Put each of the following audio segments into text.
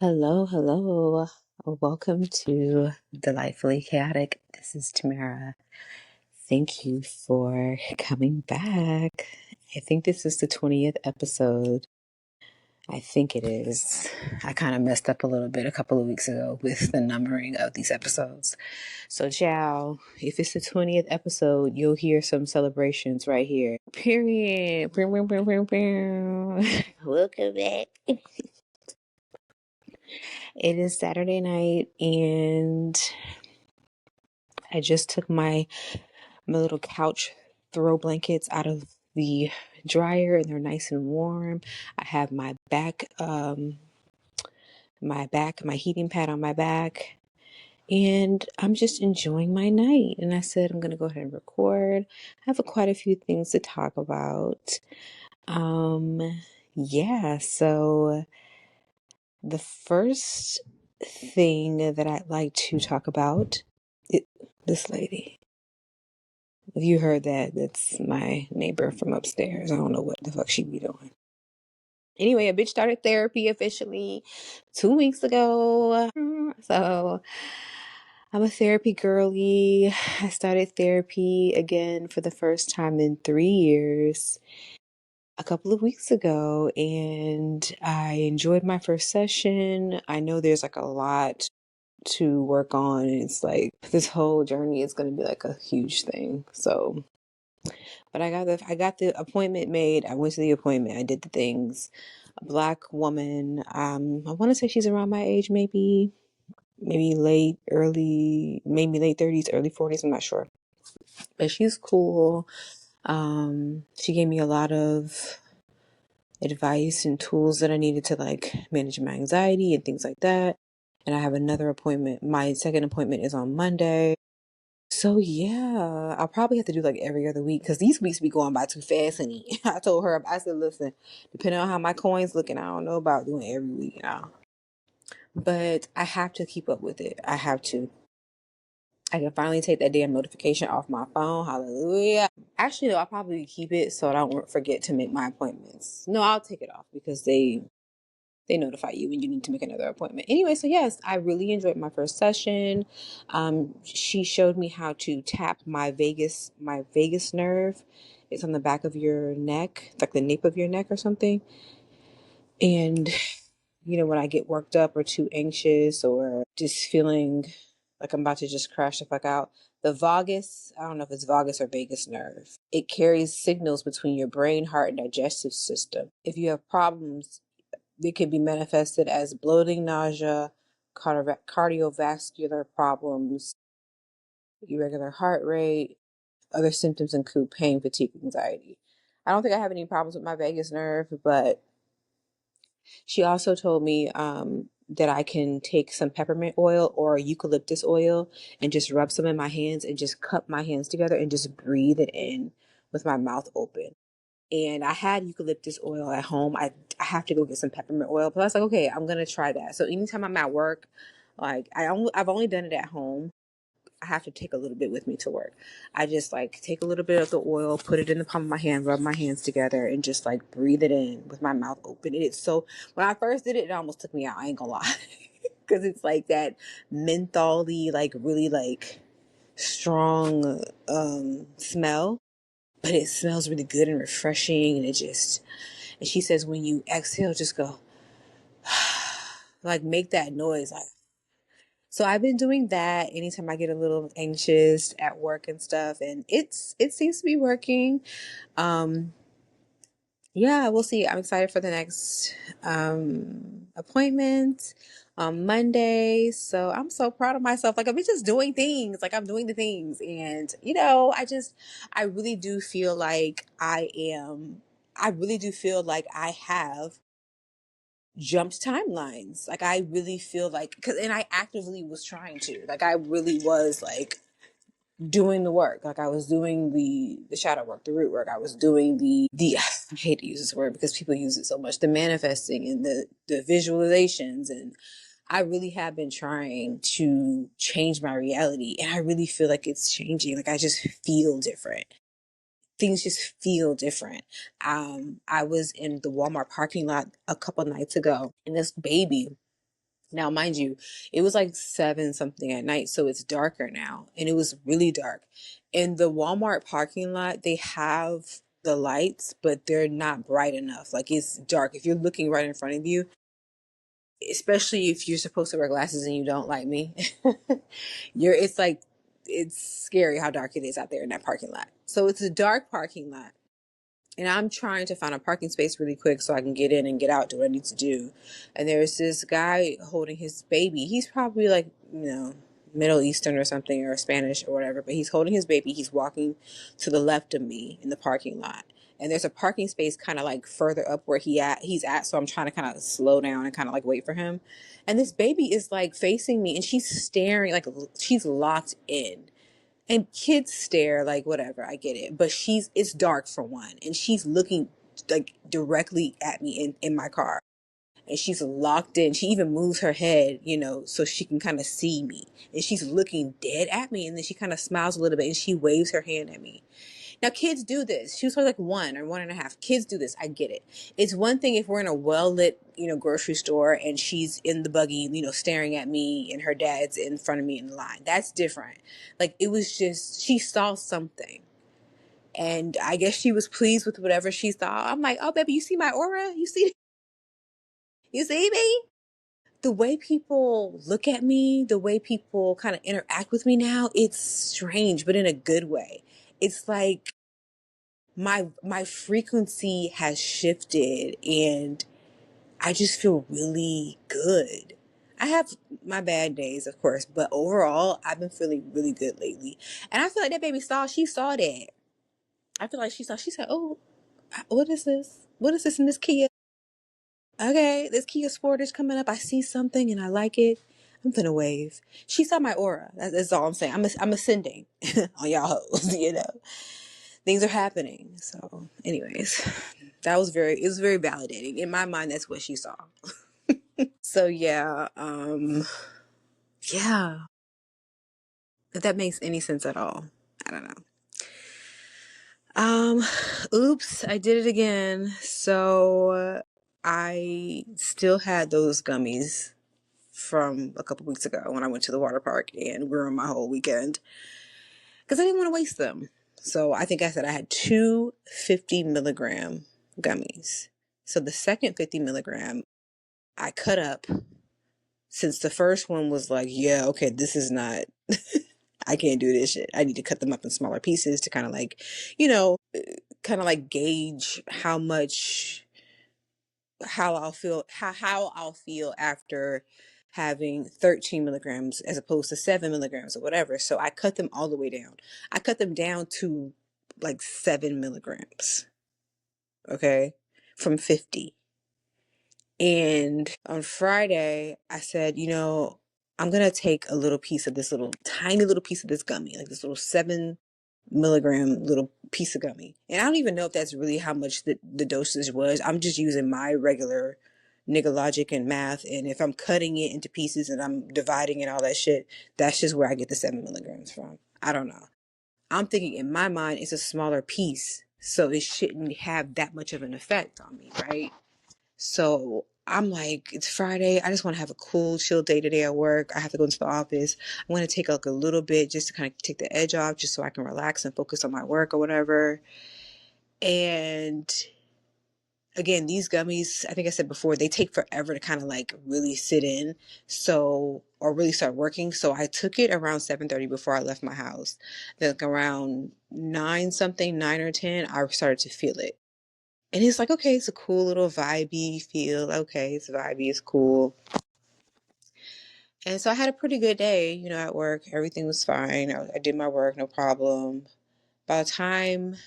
Hello, hello. Welcome to Delightfully Chaotic. This is Tamara. Thank you for coming back. I think this is the 20th episode. I think it is. I kind of messed up a little bit a couple of weeks ago with the numbering of these episodes. So, ciao. If it's the 20th episode, you'll hear some celebrations right here. Period. Welcome back. It is Saturday night, and I just took my little couch throw blankets out of the dryer, and they're nice and warm. I have my heating pad on my back, and I'm just enjoying my night. And I said I'm gonna go ahead and record. I have quite a few things to talk about. Yeah. So the first thing that I'd like to talk about is this lady. If you heard that, that's my neighbor from upstairs. I don't know what the fuck she be doing. Anyway, a bitch started therapy officially 2 weeks ago. So I'm a therapy girly. I started therapy again for the first time in 3 years a couple of weeks ago, and I enjoyed my first session. I know there's like a lot to work on. It's like this whole journey is going to be like a huge thing. So, but I got the appointment made. I went to the appointment. I did the things. A Black woman. I want to say she's around my age, maybe late 30s, early 40s. I'm not sure, but she's cool. She gave me a lot of advice and tools that I needed to like manage my anxiety and things like that. And I have another appointment. My second appointment is on Monday. So yeah, I'll probably have to do like every other week because these weeks be going by too fast. And I told her, I said, listen, depending on how my coins looking, I don't know about doing every week now. But I have to keep up with it. I have to. I can finally take that damn notification off my phone. Hallelujah. Actually, though, I'll probably keep it so I don't forget to make my appointments. No, I'll take it off because they notify you when you need to make another appointment. Anyway, so yes, I really enjoyed my first session. She showed me how to tap my vagus nerve. It's on the back of your neck, like the nape of your neck or something. And when I get worked up or too anxious or just feeling like I'm about to just crash the fuck out, the vagus, I don't know if it's vagus or vagus nerve, it carries signals between your brain, heart, and digestive system. If you have problems, it can be manifested as bloating, nausea, cardiovascular problems, irregular heart rate. Other symptoms include pain, fatigue, anxiety. I don't think I have any problems with my vagus nerve, but she also told me that I can take some peppermint oil or eucalyptus oil and just rub some in my hands and just cup my hands together and just breathe it in with my mouth open. And I had eucalyptus oil at home. I have to go get some peppermint oil. But I was like, okay, I'm gonna try that. So anytime I'm at work, like I've only done it at home. I have to take a little bit with me to work. I just like take a little bit of the oil, put it in the palm of my hand, rub my hands together, and just like breathe it in with my mouth open. And it's so when I first did it, it almost took me out. I ain't gonna lie, because it's like that mentholy, like really like strong smell, but it smells really good and refreshing, and and she says when you exhale, just go like make that noise like. So I've been doing that anytime I get a little anxious at work and stuff, and it seems to be working. Um yeah, we'll see. I'm excited for the next appointment on Monday. So I'm so proud of myself. Like I'm just doing things. Like I'm doing the things. And I really do feel like I really do feel like I have jumped timelines. Like I really feel like and I actively was trying to. Like I really was like doing the work. Like I was doing the shadow work, the root work. I was doing the I hate to use this word because people use it so much, the manifesting and the visualizations. And I really have been trying to change my reality, and I really feel like it's changing. Like I just feel different. Things just feel different. I was in the Walmart parking lot a couple nights ago, and this baby Now, mind you, it was like 7 something at night, so it's darker now, and it was really dark. In the Walmart parking lot, they have the lights, but they're not bright enough. Like it's dark. If you're looking right in front of you, especially if you're supposed to wear glasses and you don't like me, it's like it's scary how dark it is out there in that parking lot. So it's a dark parking lot, and I'm trying to find a parking space really quick so I can get in and get out, do what I need to do. And there's this guy holding his baby. He's probably like, Middle Eastern or something, or Spanish or whatever, but he's holding his baby. He's walking to the left of me in the parking lot. And there's a parking space kind of like further up where he's at. So I'm trying to kind of slow down and kind of like wait for him. And this baby is like facing me, and she's staring, like she's locked in. And kids stare, like whatever, I get it, but it's dark for one, and she's looking like directly at me in my car, and she's locked in. She even moves her head, so she can kind of see me, and she's looking dead at me, and then she kind of smiles a little bit and she waves her hand at me. Now, kids do this. She was probably like 1 or 1.5. Kids do this. I get it. It's one thing if we're in a well-lit, grocery store, and she's in the buggy, staring at me, and her dad's in front of me in the line. That's different. Like, it was just, she saw something. And I guess she was pleased with whatever she saw. I'm like, oh, baby, you see my aura? You see me? The way people look at me, the way people kind of interact with me now, it's strange, but in a good way. It's like, my frequency has shifted, and I just feel really good. I have my bad days, of course, but overall I've been feeling really good lately. And I feel like that baby she saw that. I feel like she said, oh, what is this? What is this in this Kia? Okay, this Kia Sportage coming up. I see something and I like it. I'm finna wave. She saw my aura. That's all I'm saying. I'm ascending on y'all hoes, Things are happening. So, anyways, it was very validating. In my mind, that's what she saw. So yeah, yeah. If that makes any sense at all. I don't know. Oops, I did it again. So I still had those gummies from a couple weeks ago when I went to the water park and ruined my whole weekend because I didn't want to waste them. So I think I said I had 250 milligram gummies. So the second 50 milligram I cut up, since the first one was like, yeah, okay, this is not, I can't do this shit. I need to cut them up in smaller pieces to kind of like, gauge how I'll feel after having 13 milligrams as opposed to 7 milligrams or whatever. So I cut them all the way down. I cut them down to like 7 milligrams. Okay. From 50. And on Friday, I said, I'm going to take a little piece of this little tiny little piece of this gummy, like this little 7 milligram little piece of gummy. And I don't even know if that's really how much the dosage was. I'm just using my regular nigga logic and math. And if I'm cutting it into pieces and I'm dividing it, all that shit, that's just where I get the 7 milligrams from. I don't know. I'm thinking in my mind, it's a smaller piece, so it shouldn't have that much of an effect on me, right? So I'm like, it's Friday. I just want to have a cool, chill day today at work. I have to go into the office. I'm going to take like a little bit just to kind of take the edge off, just so I can relax and focus on my work or whatever. And again, these gummies, I think I said before, they take forever to kind of like really sit in. So, or really start working. So I took it around 7:30 before I left my house. Then like around 9 something, 9 or 10, I started to feel it. And it's like, okay, it's a cool little vibey feel. Okay, it's vibey, it's cool. And so I had a pretty good day, at work. Everything was fine. I did my work, no problem. By the time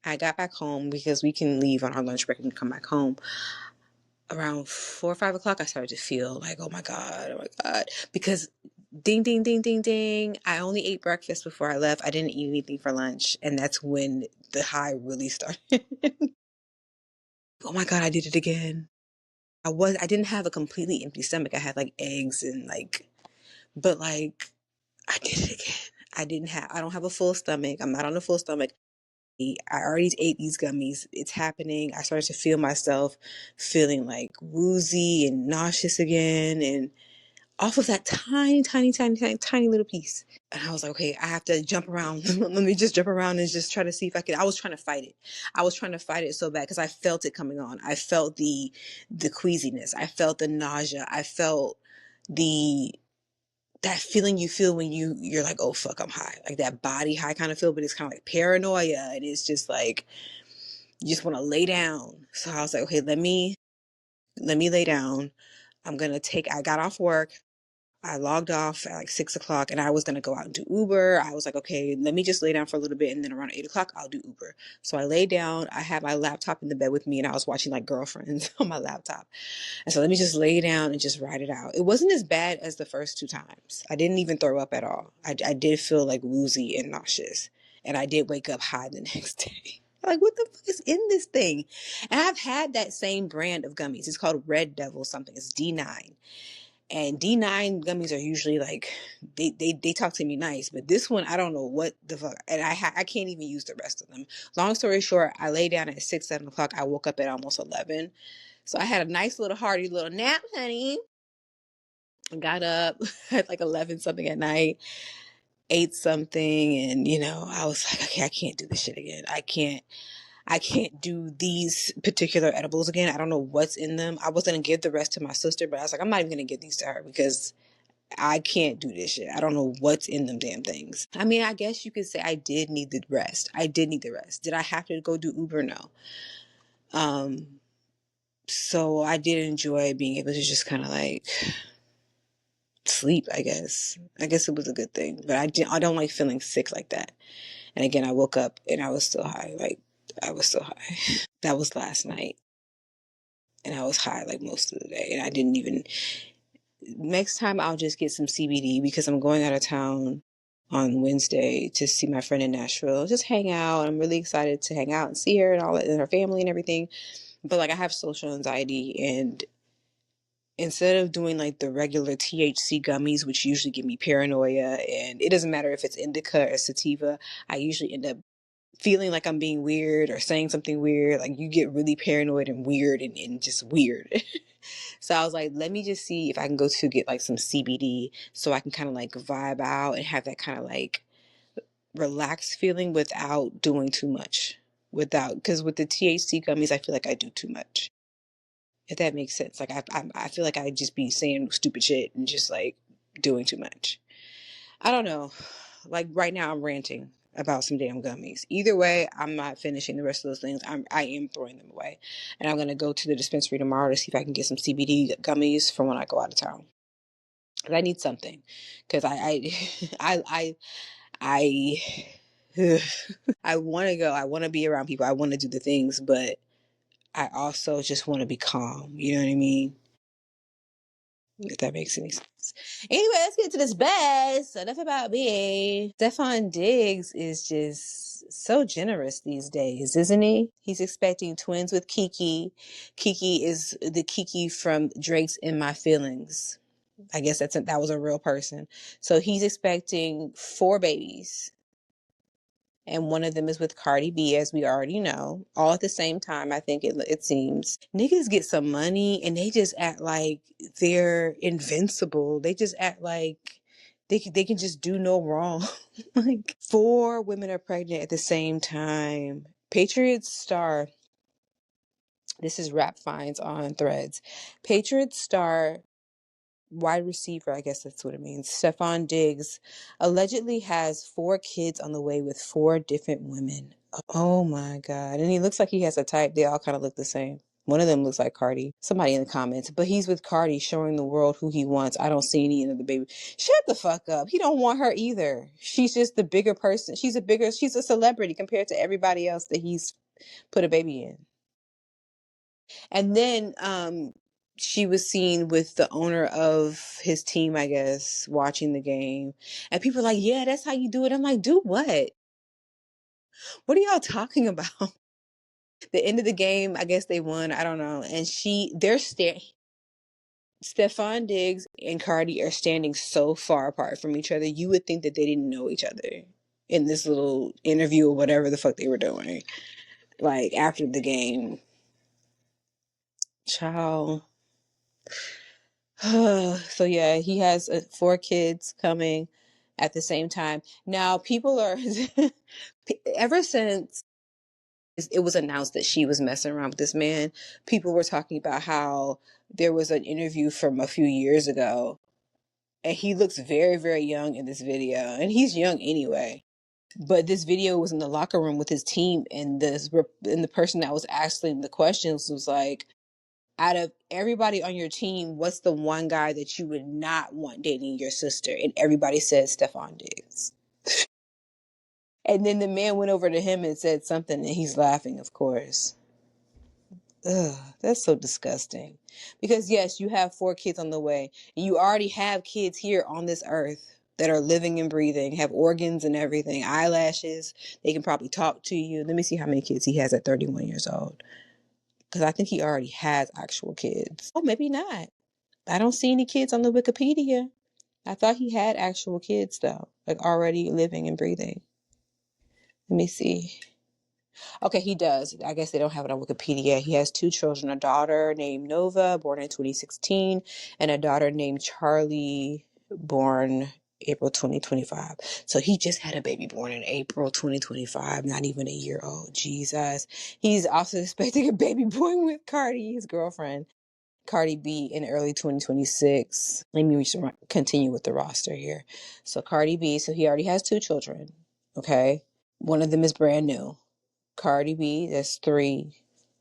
I got back home, because we can leave on our lunch break and come back home, around 4 or 5 o'clock, I started to feel like, oh my God. Because ding, ding, ding, ding, ding. I only ate breakfast before I left. I didn't eat anything for lunch. And that's when the high really started. Oh my God, I did it again. I didn't have a completely empty stomach. I had like eggs and but like I did it again. I don't have a full stomach. I'm not on a full stomach. I already ate these gummies. It's happening. I started to feel myself feeling like woozy and nauseous again. And off of that tiny, tiny, tiny, tiny, tiny little piece. And I was like, okay, I have to jump around. Let me just jump around and just try to see if I can. I was trying to fight it. I was trying to fight it so bad because I felt it coming on. I felt the queasiness. I felt the nausea. I felt the that feeling you feel when you're like, oh fuck, I'm high. Like that body high kind of feel, but it's kind of like paranoia, and it's just like you just want to lay down. So I was like, okay, let me lay down. I got off work. I logged off at like 6 o'clock and I was going to go out and do Uber. I was like, okay, let me just lay down for a little bit. And then around 8 o'clock, I'll do Uber. So I lay down. I had my laptop in the bed with me and I was watching like Girlfriends on my laptop. And so let me just lay down and just ride it out. It wasn't as bad as the first two times. I didn't even throw up at all. I did feel like woozy and nauseous. And I did wake up high the next day. Like, what the fuck is in this thing? And I've had that same brand of gummies. It's called Red Devil something. It's D9. And D9 gummies are usually like, they talk to me nice. But this one, I don't know what the fuck. And I can't even use the rest of them. Long story short, I lay down at 6, 7 o'clock. I woke up at almost 11. So I had a nice little hearty little nap, honey. I got up at like 11 something at night, ate something. And, I was like, okay, I can't do this shit again. I can't do these particular edibles again. I don't know what's in them. I was going to give the rest to my sister, but I was like, I'm not even going to give these to her because I can't do this shit. I don't know what's in them damn things. I mean, I guess you could say I did need the rest. I did need the rest. Did I have to go do Uber? No. So I did enjoy being able to just kind of like sleep, I guess. I guess it was a good thing. But I don't like feeling sick like that. And again, I woke up and I was still high. Like, I was still high. That was last night. And I was high like most of the day. And I didn't even. Next time I'll just get some CBD because I'm going out of town on Wednesday to see my friend in Nashville. Just hang out. I'm really excited to hang out and see her and all that, and her family and everything. But like, I have social anxiety, and instead of doing like the regular THC gummies, which usually give me paranoia, and it doesn't matter if it's indica or sativa, I usually end up feeling like I'm being weird or saying something weird. Like, you get really paranoid and weird and just weird. So I was like, let me just see if I can go to get like some CBD so I can kind of like vibe out and have that kind of like relaxed feeling without doing too much. Because with the THC gummies, I feel like I do too much. If that makes sense. Like, I feel like I just be saying stupid shit and just like doing too much. I don't know. Like, right now I'm ranting about some damn gummies. Either way, I'm not finishing the rest of those things. I am throwing them away. And I'm going to go to the dispensary tomorrow to see if I can get some CBD gummies for when I go out of town. Cause I need something. Cause I, ugh. I want to go. I want to be around people. I want to do the things, but I also just want to be calm. You know what I mean? If that makes any sense. Anyway, let's get to this best. Enough about me. Stefon Diggs is just so generous these days, isn't he? He's expecting twins with Kiki. Kiki is the Kiki from Drake's In My Feelings. I guess that was a real person. So he's expecting 4 babies. And one of them is with Cardi B, as we already know, all at the same time. I think it seems niggas get some money and they just act like they're invincible. They just act like they can just do no wrong. Like, 4 women are pregnant at the same time. Patriots star. This is Rap Finds on Threads. Patriots star wide receiver, I guess that's what it means, Stefon Diggs, allegedly has 4 kids on the way with 4 different women. Oh my God. And he looks like he has a type. They all kind of look the same. One of them looks like Cardi. Somebody in the comments. But he's with Cardi, showing the world who he wants. I don't see any of the baby. Shut the fuck up. He don't want her either. She's just the bigger person. She's a celebrity compared to everybody else that he's put a baby in. And then she was seen with the owner of his team, I guess, watching the game. And people are like, yeah, that's how you do it. I'm like, do what? What are y'all talking about? The end of the game, I guess they won. I don't know. And Stefon Diggs and Cardi are standing so far apart from each other. You would think that they didn't know each other in this little interview or whatever the fuck they were doing. Like, after the game. Ciao. So yeah, he has 4 kids coming at the same time. Now people are ever since it was announced that she was messing around with this man, people were talking about how there was an interview from a few years ago and he looks very, very young in this video, and he's young anyway. But this video was in the locker room with his team, and the person that was asking the questions was like, out of everybody on your team, what's the one guy that you would not want dating your sister? And everybody said Stefon Diggs. And then the man went over to him and said something, and he's laughing, of course. Ugh, that's so disgusting. Because yes, you have 4 kids on the way, and you already have kids here on this earth that are living and breathing, have organs and everything, eyelashes. They can probably talk to you. Let me see how many kids he has at 31 years old. Because I think he already has actual kids. Oh, maybe not. I don't see any kids on the Wikipedia. I thought he had actual kids though, like already living and breathing. Let me see. Okay, he does. I guess they don't have it on Wikipedia. He has 2 children, a daughter named Nova, born in 2016, and a daughter named Charlie, born April 2025. So he just had a baby born in April 2025, not even a year old. Jesus. He's also expecting a baby boy with Cardi, his girlfriend, Cardi B, in early 2026. Let me continue with the roster here. So Cardi B, so he already has 2 children, okay? One of them is brand new. Cardi B, that's 3.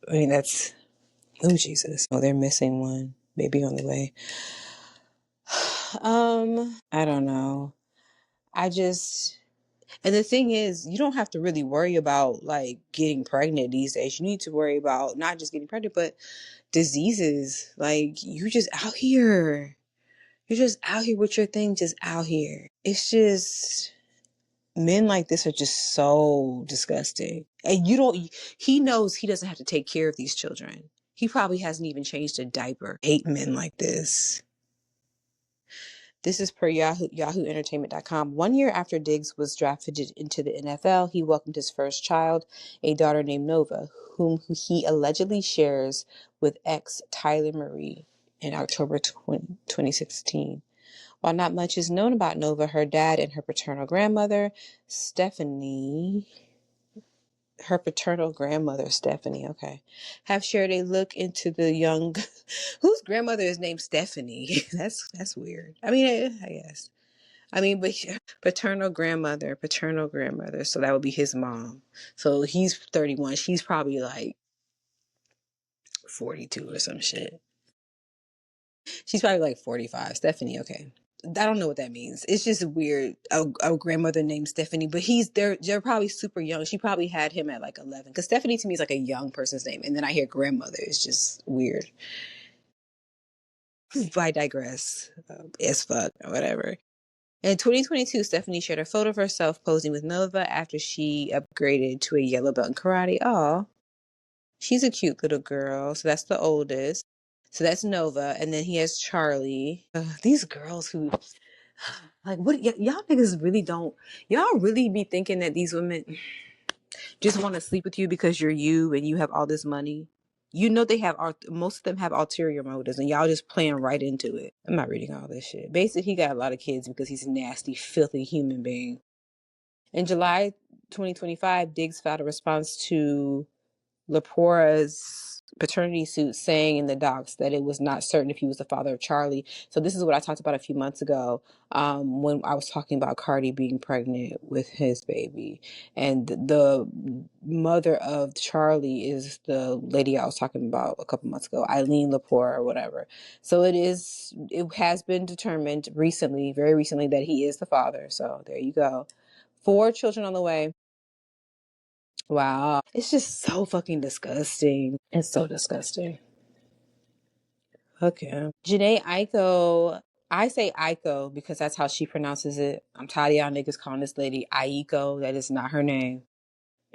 I mean, that's, oh, Jesus. Oh, they're missing one. Maybe on the way. I don't know. I just, and the thing is, you don't have to really worry about like getting pregnant these days. You need to worry about not just getting pregnant, but diseases. Like, you just out here. You're just out here with your thing, just out here. It's just, men like this are just so disgusting. And he knows he doesn't have to take care of these children. He probably hasn't even changed a diaper. 8 men like this. This is per YahooEntertainment.com. 1 year after Diggs was drafted into the NFL, he welcomed his first child, a daughter named Nova, whom he allegedly shares with ex Tyler Marie in October 2016. While not much is known about Nova, her dad and her paternal grandmother, Stephanie, okay, have shared a look into the young, whose grandmother is named Stephanie. That's weird. I mean, I guess. I mean, but paternal grandmother. So that would be his mom. So he's 31. She's probably like 42 or some shit. She's probably like 45. Stephanie, okay. I don't know what that means. It's just weird. A grandmother named Stephanie, but they're probably super young. She probably had him at like 11. Because Stephanie to me is like a young person's name, and then I hear grandmother. It's just weird. I digress. As fuck or whatever. In 2022, Stephanie shared a photo of herself posing with Nova after she upgraded to a yellow belt in karate. Oh, she's a cute little girl. So that's the oldest. So that's Nova, and then he has Charlie. These girls who, like, what y'all niggas really don't. Y'all really be thinking that these women just want to sleep with you because you're you and you have all this money. You know they have most of them have ulterior motives, and y'all just playing right into it. I'm not reading all this shit. Basically, he got a lot of kids because he's a nasty, filthy human being. In July 2025, Diggs filed a response to Lepora's paternity suit, saying in the docs that it was not certain if he was the father of Charlie. So this is what I talked about a few months ago, when I was talking about Cardi being pregnant with his baby. And the mother of Charlie is the lady I was talking about a couple months ago, Eileen Lepore or whatever. So it has been determined recently, very recently, that he is the father. So there you go. 4 children on the way. Wow. It's just so fucking disgusting. It's so disgusting. Okay. Jhene Aiko. I say Aiko because that's how she pronounces it. I'm tired of y'all niggas calling this lady Aiko. That is not her name.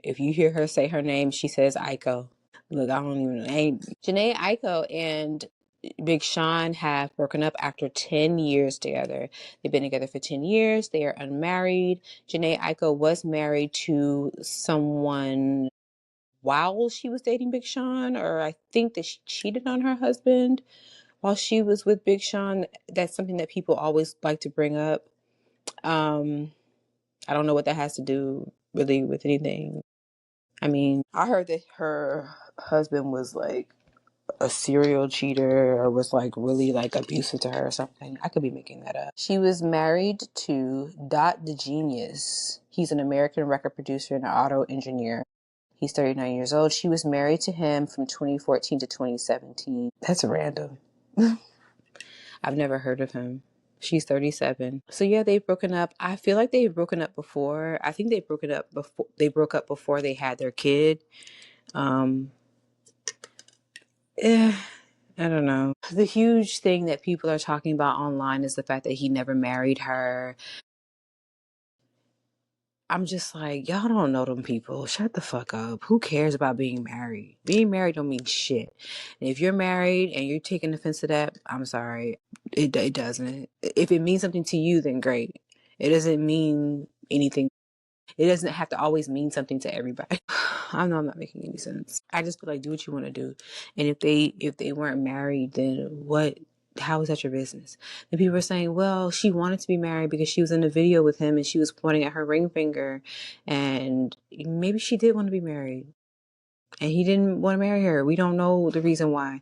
If you hear her say her name, she says Aiko. Look, I don't even know. Jhene Aiko and Big Sean have broken up after 10 years together. They've been together for 10 years. They are unmarried. Jhene Aiko was married to someone while she was dating Big Sean, or I think that she cheated on her husband while she was with Big Sean. That's something that people always like to bring up. I don't know what that has to do really with anything. I mean, I heard that her husband was like a serial cheater or was like really like abusive to her or something. I could be making that up. She was married to Dot the Genius. He's an American record producer and auto engineer. He's 39 years old. She was married to him from 2014 to 2017. That's random. I've never heard of him. She's 37. So yeah, they've broken up. I feel like they've broken up before. I think they broke up before they had their kid. Um eh, I don't know. The huge thing that people are talking about online is the fact that he never married her. I'm just like, y'all don't know them people. Shut the fuck up. Who cares about being married? Being married don't mean shit. And if you're married and you're taking offense to that, I'm sorry. It doesn't. If it means something to you, then great. It doesn't mean anything. It doesn't have to always mean something to everybody. I know I'm not making any sense. I just feel like do what you want to do. And if they weren't married, then what? How is that your business? And people are saying, well, she wanted to be married because she was in a video with him and she was pointing at her ring finger, and maybe she did want to be married. And he didn't want to marry her. We don't know the reason why.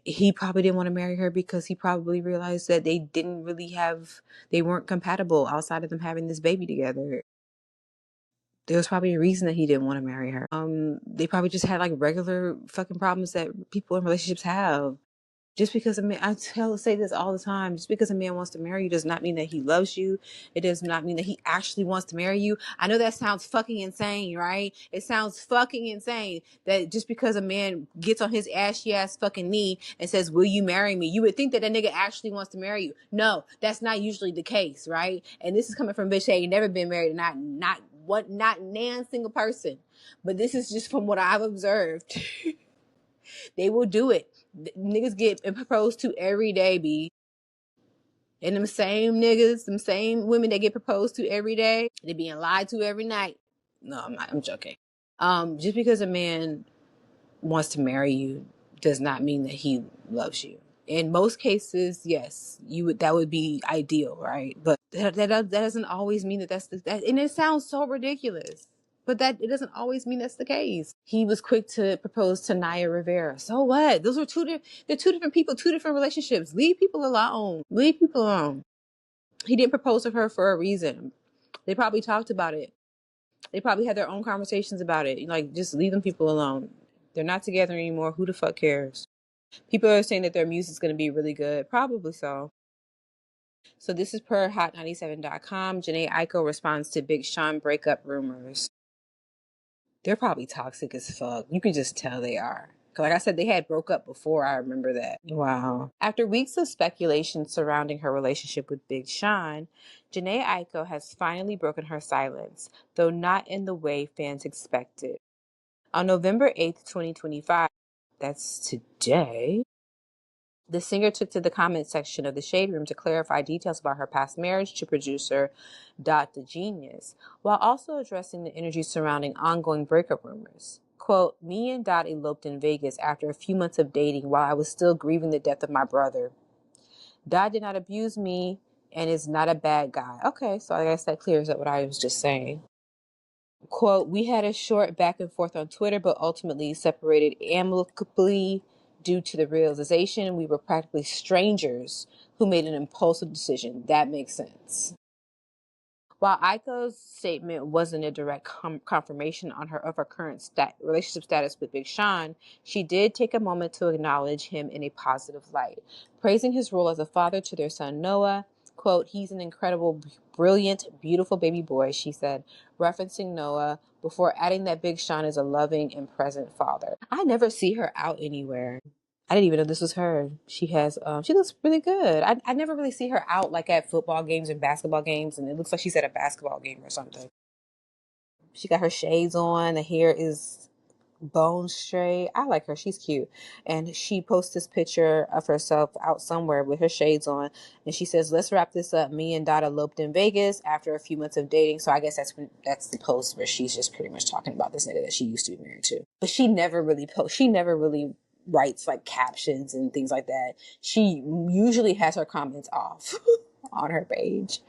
He probably didn't want to marry her because he probably realized that they weren't compatible outside of them having this baby together. There was probably a reason that he didn't want to marry her. They probably just had like regular fucking problems that people in relationships have. Just because a man, say this all the time, just because a man wants to marry you does not mean that he loves you. It does not mean that he actually wants to marry you. I know that sounds fucking insane, right? It sounds fucking insane that just because a man gets on his ashy ass fucking knee and says, will you marry me? You would think that nigga actually wants to marry you. No, that's not usually the case, right? And this is coming from a bitch that ain't never been married, not nan single person. But this is just from what I've observed. They will do it. Niggas get proposed to every day, B. And them same niggas, them same women that get proposed to every day, they being lied to every night. No, I'm not. I'm joking. Just because a man wants to marry you does not mean that he loves you. In most cases, yes, that would be ideal, right? But that doesn't always mean that that. And it sounds so ridiculous. But that it doesn't always mean that's the case. He was quick to propose to Naya Rivera. So what? Those are they're two different people, two different relationships. Leave people alone. Leave people alone. He didn't propose to her for a reason. They probably talked about it. They probably had their own conversations about it. Like, just leave them people alone. They're not together anymore. Who the fuck cares? People are saying that their music's going to be really good. Probably so. So this is per hot97.com. Jhene Aiko responds to Big Sean breakup rumors. They're probably toxic as fuck. You can just tell they are. Like I said, they had broke up before. I remember that. Wow. After weeks of speculation surrounding her relationship with Big Sean, Jhene Aiko has finally broken her silence, though not in the way fans expected. On November 8th, 2025, that's today, the singer took to the comment section of the Shade Room to clarify details about her past marriage to producer Dot the Genius, while also addressing the energy surrounding ongoing breakup rumors. Quote, me and Dot eloped in Vegas after a few months of dating while I was still grieving the death of my brother. Dot did not abuse me and is not a bad guy. Okay, so I guess that clears up what I was just saying. Quote, we had a short back and forth on Twitter, but ultimately separated amicably due to the realization we were practically strangers who made an impulsive decision. That makes sense. While Aiko's statement wasn't a direct confirmation of her current relationship status with Big Sean, she did take a moment to acknowledge him in a positive light, praising his role as a father to their son Noah. Quote, he's an incredible, brilliant, beautiful baby boy, she said, referencing Noah, before adding that Big Sean is a loving and present father. I never see her out anywhere. I didn't even know this was her. She has, she looks really good. I never really see her out like at football games and basketball games, and it looks like she's at a basketball game or something. She got her shades on. The hair is bone straight. I like her. She's cute. And she posts this picture of herself out somewhere with her shades on. And she says, let's wrap this up. Me and Dot eloped in Vegas after a few months of dating. So I guess that's the post where she's just pretty much talking about this nigga that she used to be married to. But she never really writes like captions and things like that, she usually has her comments off on her page.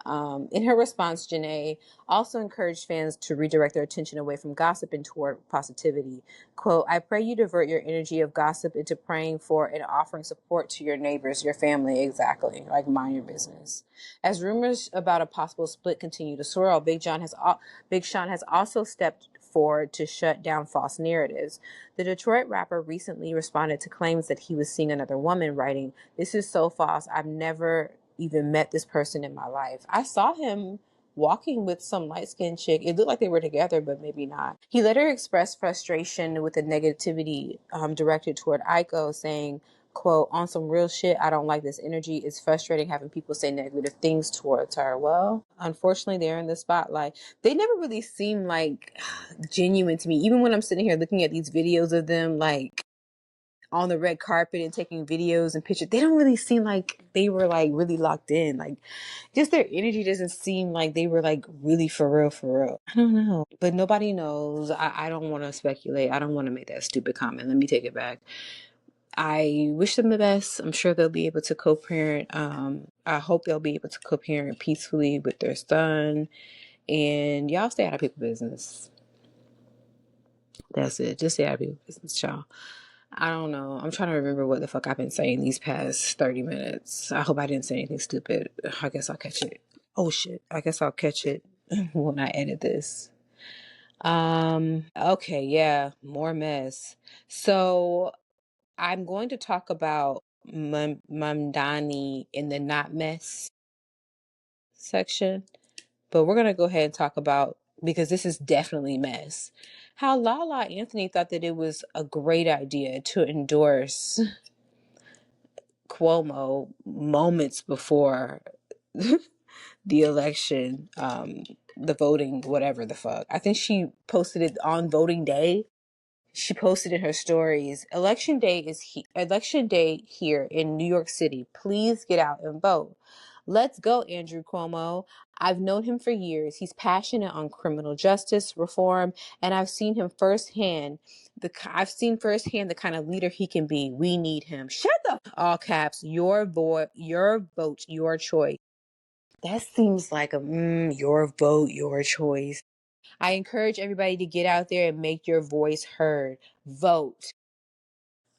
In her response, Jhene also encouraged fans to redirect their attention away from gossip and toward positivity. Quote, I pray you divert your energy of gossip into praying for and offering support to your neighbors, your family. Exactly. Like, mind your business. As rumors about a possible split continue to swirl, Big Sean has also stepped forward to shut down false narratives. The Detroit rapper recently responded to claims that he was seeing another woman, writing, "This is so false. I've never even met this person in my life." I saw him walking with some light-skinned chick. It looked like they were together, but maybe not. He later expressed frustration with the negativity directed toward Aiko, saying, quote, on some real shit, I don't like this energy. It's frustrating having people say negative things towards her. Well, unfortunately, they're in the spotlight. They never really seem like genuine to me. Even when I'm sitting here looking at these videos of them, like, on the red carpet and taking videos and pictures, they don't really seem like they were like really locked in. Like, just their energy doesn't seem like they were like really for real, for real. I don't know. But nobody knows. I don't want to speculate. I don't want to make that stupid comment. Let me take it back. I wish them the best. I'm sure they'll be able to co-parent. I hope they'll be able to co-parent peacefully with their son. And y'all stay out of people's business. That's it. Just stay out of people's business, y'all. I don't know. I'm trying to remember what the fuck I've been saying these past 30 minutes. I hope I didn't say anything stupid. I guess I'll catch it. Oh shit. I guess I'll catch it when I edit this. Okay, yeah, more mess. So I'm going to talk about Mamdani in the not mess section, but we're going to go ahead and talk about, because this is definitely mess, how LaLa Anthony thought that it was a great idea to endorse Cuomo moments before the election, the voting, whatever the fuck. I think she posted it on voting day. She posted in her stories, election day here in New York City. Please get out and vote. Let's go, Andrew Cuomo. I've known him for years. He's passionate on criminal justice reform, and I've seen firsthand the kind of leader he can be. We need him. Shut the all caps. Your vote, your choice. That seems like your vote, your choice. I encourage everybody to get out there and make your voice heard. Vote.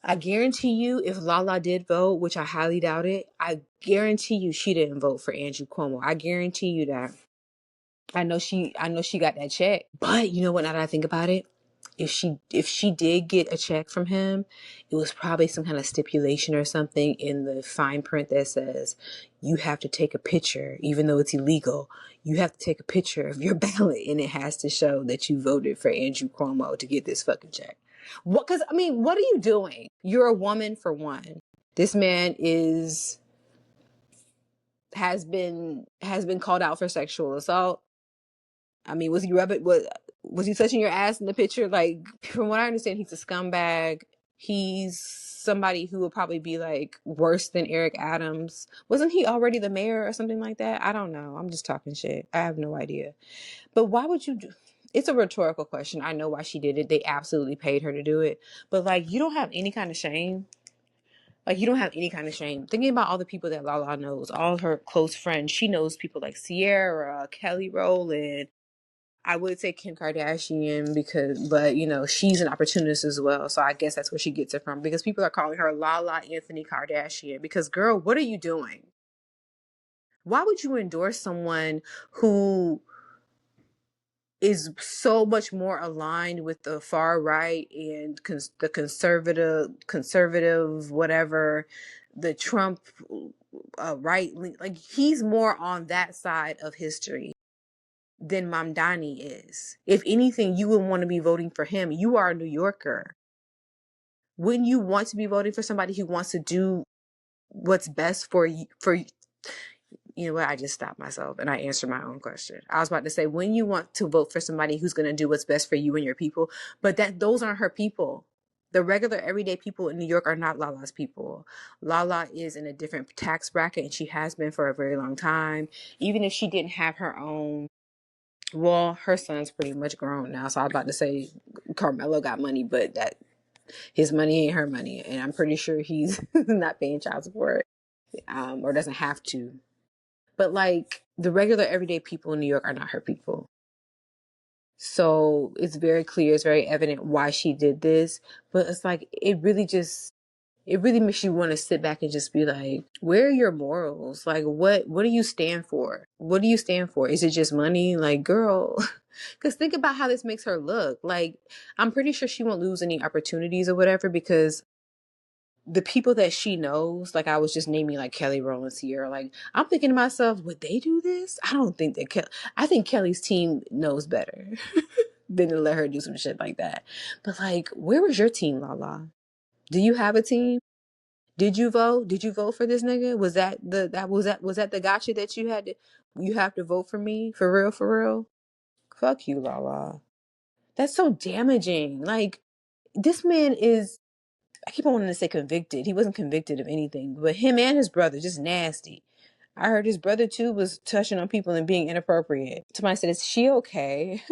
I guarantee you, if LaLa did vote, which I highly doubt it, I guarantee you she didn't vote for Andrew Cuomo. I guarantee you that. I know she got that check. But you know what, now that I think about it, if she did get a check from him, it was probably some kind of stipulation or something in the fine print that says you have to take a picture, even though it's illegal. You have to take a picture of your ballot, and it has to show that you voted for Andrew Cuomo to get this fucking check. What? Because I mean, what are you doing? You're a woman, for one. This man has been called out for sexual assault. I mean, was he touching your ass in the picture? Like, from what I understand, he's a scumbag. He's somebody who will probably be like worse than Eric Adams. Wasn't he already the mayor or something like that? I don't know. I'm just talking shit. I have no idea. But why would you do? It's a rhetorical question. I know why she did it. They absolutely paid her to do it. But like, you don't have any kind of shame. Like, you don't have any kind of shame. Thinking about all the people that LaLa knows, all her close friends. She knows people like Sierra, Kelly Rowland. I would say Kim Kardashian but you know, she's an opportunist as well. So I guess that's where she gets it from, because people are calling her LaLa Anthony Kardashian. Because girl, what are you doing? Why would you endorse someone who is so much more aligned with the far right and the conservative, whatever, the Trump right, like he's more on that side of history than Mamdani is. If anything, you would want to be voting for him. You are a New Yorker. Wouldn't you want to be voting for somebody who wants to do what's best for you? You know what? I just stopped myself and I answered my own question. I was about to say, when you want to vote for somebody who's going to do what's best for you and your people, but those aren't her people. The regular everyday people in New York are not LaLa's people. LaLa is in a different tax bracket, and she has been for a very long time. Even if she didn't have her own, well, her son's pretty much grown now. So I was about to say Carmelo got money, but His money ain't her money, and I'm pretty sure he's not paying child support, or doesn't have to. But like the regular everyday people in New York are not her people. So it's very clear, it's very evident why she did this. But it's like it really makes you want to sit back and just be like, where are your morals? Like what do you stand for? What do you stand for? Is it just money? Like, girl, because think about how this makes her look. Like, I'm pretty sure she won't lose any opportunities or whatever, because the people that she knows, like I was just naming, like Kelly Rowland, Sierra, like I'm thinking to myself, would they do this? I don't think that I think Kelly's team knows better than to let her do some shit like that. But like, where was your team, LaLa? Do you have a team? Did you vote? Did you vote for this nigga? Was that the gotcha that you have to vote for me? For real, for real? Fuck you, LaLa. That's so damaging. Like, this man is, I keep on wanting to say convicted. He wasn't convicted of anything, but him and his brother, just nasty. I heard his brother too was touching on people and being inappropriate. Somebody said, is she okay?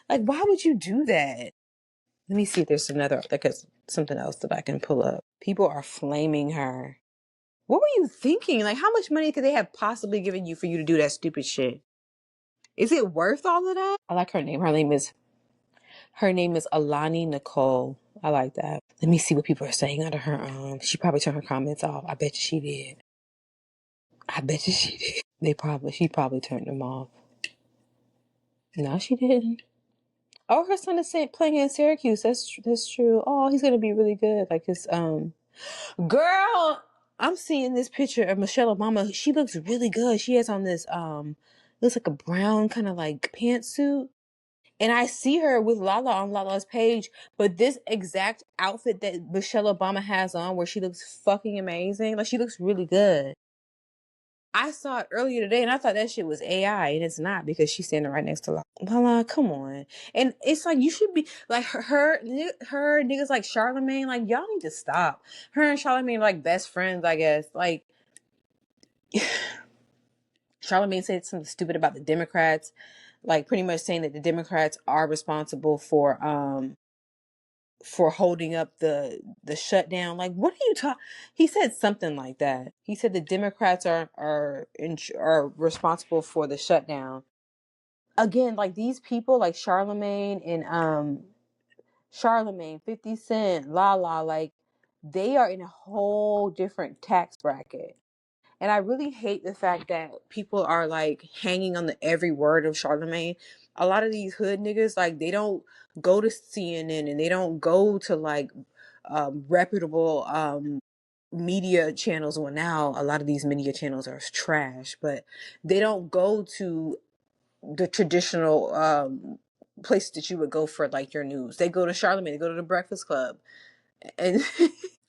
Like, why would you do that? Let me see if there's something else that I can pull up. People are flaming her. What were you thinking? Like, how much money could they have possibly given you for you to do that stupid shit? Is it worth all of that? I like her name. Her name is Alani Nicole. I like that. Let me see what people are saying under her. She probably turned her comments off. I bet you she did. She probably turned them off. No, she didn't. Oh, her son is playing in Syracuse. That's true. Oh, he's gonna be really good. Like his girl. I'm seeing this picture of Michelle Obama. She looks really good. She has on this looks like a brown kind of like pantsuit. And I see her with LaLa on LaLa's page, but this exact outfit that Michelle Obama has on, where she looks fucking amazing, like she looks really good. I saw it earlier today and I thought that shit was AI, and it's not, because she's standing right next to LaLa. Come on. And it's like, you should be like her niggas like Charlemagne, like y'all need to stop. Her and Charlemagne are like best friends, I guess. Like Charlemagne said something stupid about the Democrats, like pretty much saying that the Democrats are responsible for holding up the shutdown. Like, what are you talking? He said something like that. He said the Democrats are responsible for the shutdown. Again, like these people, like Charlemagne and Charlemagne, 50 Cent, LaLa, like they are in a whole different tax bracket. And I really hate the fact that people are like hanging on the every word of Charlemagne. A lot of these hood niggas, like they don't go to CNN and they don't go to like reputable media channels. Well, now a lot of these media channels are trash, but they don't go to the traditional places that you would go for like your news. They go to Charlemagne, they go to the Breakfast Club. And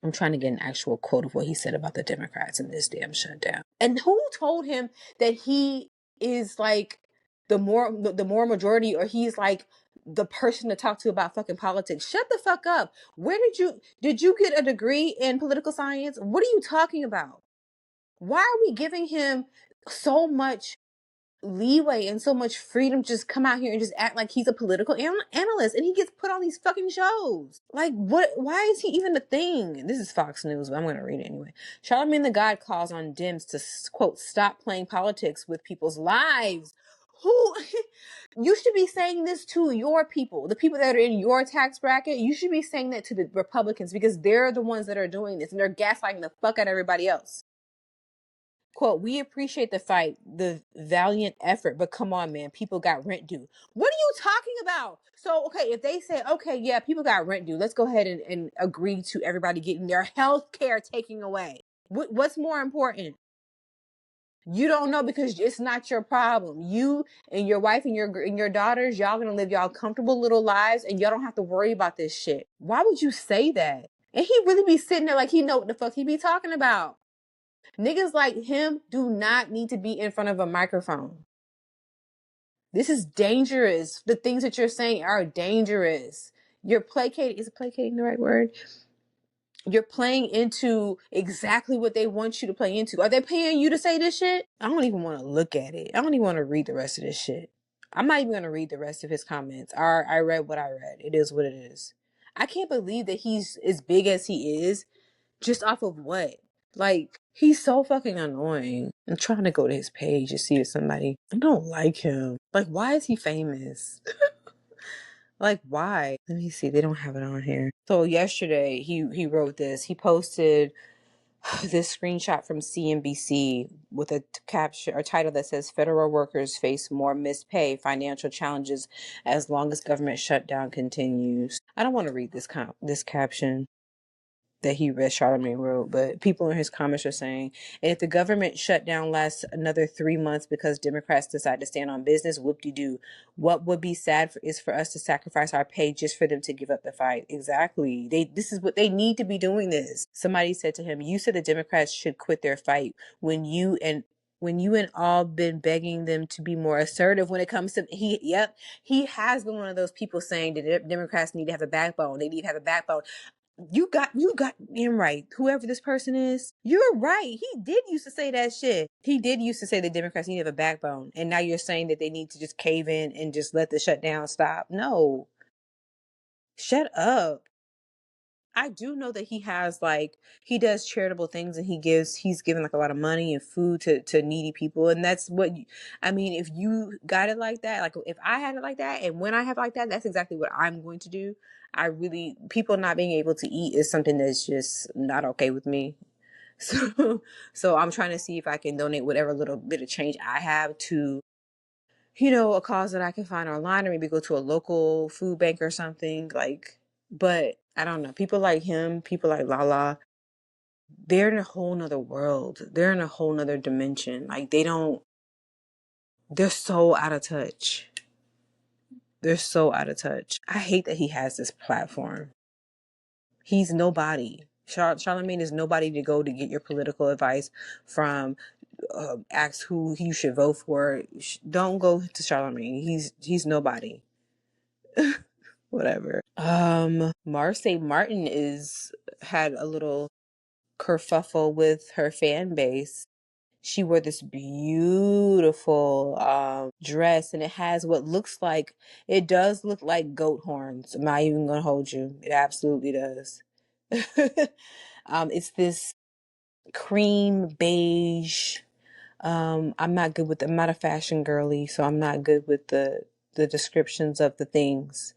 I'm trying to get an actual quote of what he said about the Democrats in this damn shutdown. And who told him that he is like the more majority, or he's like the person to talk to about fucking politics? Shut the fuck up. Where did you get a degree in political science? What are you talking about? Why are we giving him so much leeway and so much freedom to just come out here and just act like he's a political analyst, and he gets put on these fucking shows? Like, what? Why is he even a thing? This is Fox News, but I'm going to read it anyway. Charlemagne the God calls on Dems to, quote, stop playing politics with people's lives. Who? You should be saying this to your people, the people that are in your tax bracket. You should be saying that to the Republicans, because they're the ones that are doing this, and they're gaslighting the fuck out of everybody else. Quote, we appreciate the fight, the valiant effort, but come on, man, people got rent due. What are you talking about? So, okay, if they say, okay, yeah, people got rent due, let's go ahead and agree to everybody getting their health care taken away. What's more important? You don't know, because it's not your problem. You and your wife and your daughters, y'all gonna live y'all comfortable little lives, and y'all don't have to worry about this shit. Why would you say that? And he really be sitting there like he know what the fuck he be talking about. Niggas like him do not need to be in front of a microphone. This is dangerous. The things that you're saying are dangerous. You're placating. Is placating the right word? You're playing into exactly what they want you to play into. Are they paying you to say this shit? I don't even want to look at it. I don't even want to read the rest of this shit. I'm not even going to read the rest of his comments. I read what I read. It is what it is. I can't believe that he's as big as he is just off of what? Like, he's so fucking annoying. I'm trying to go to his page to see if somebody. I don't like him. Like, why is he famous? Like, why? Let me see. They don't have it on here. So yesterday he wrote this. He posted this screenshot from CNBC with a caption or title that says federal workers face more missed pay, financial challenges as long as government shutdown continues. I don't want to read this caption that he read Charlemagne wrote, but people in his comments are saying, and if the government shutdown lasts another 3 months because Democrats decide to stand on business, whoop-de-doo. What would be sad is for us to sacrifice our pay just for them to give up the fight. Exactly. This is what they need to be doing this. Somebody said to him, you said the Democrats should quit their fight when you and all been begging them to be more assertive when it comes to he has been one of those people saying that Democrats need to have a backbone. They need to have a backbone. You got him right. Whoever this person is, you're right. He did used to say that shit. He did used to say the Democrats need to have a backbone. And now you're saying that they need to just cave in and just let the shutdown stop. No. Shut up. I do know that he has he does charitable things and he's given like a lot of money and food to needy people, and that's I mean, if you got it like that, like if I had it like that and when I have like that, that's exactly what I'm going to do. People not being able to eat is something that's just not okay with me. So I'm trying to see if I can donate whatever little bit of change I have to a cause that I can find online, or maybe go to a local food bank or something. But I don't know. People like him, people like LaLa, they're in a whole nother world. They're in a whole nother dimension. They're so out of touch. They're so out of touch. I hate that he has this platform. He's nobody. Charlemagne is nobody to go to get your political advice from. Ask who you should vote for. Don't go to Charlemagne. He's nobody. Whatever. Marsai Martin had a little kerfuffle with her fan base. She wore this beautiful dress, and it does look like goat horns. I'm not even gonna hold you. It absolutely does. It's this cream beige. I'm not a fashion girly, so I'm not good with the descriptions of the things.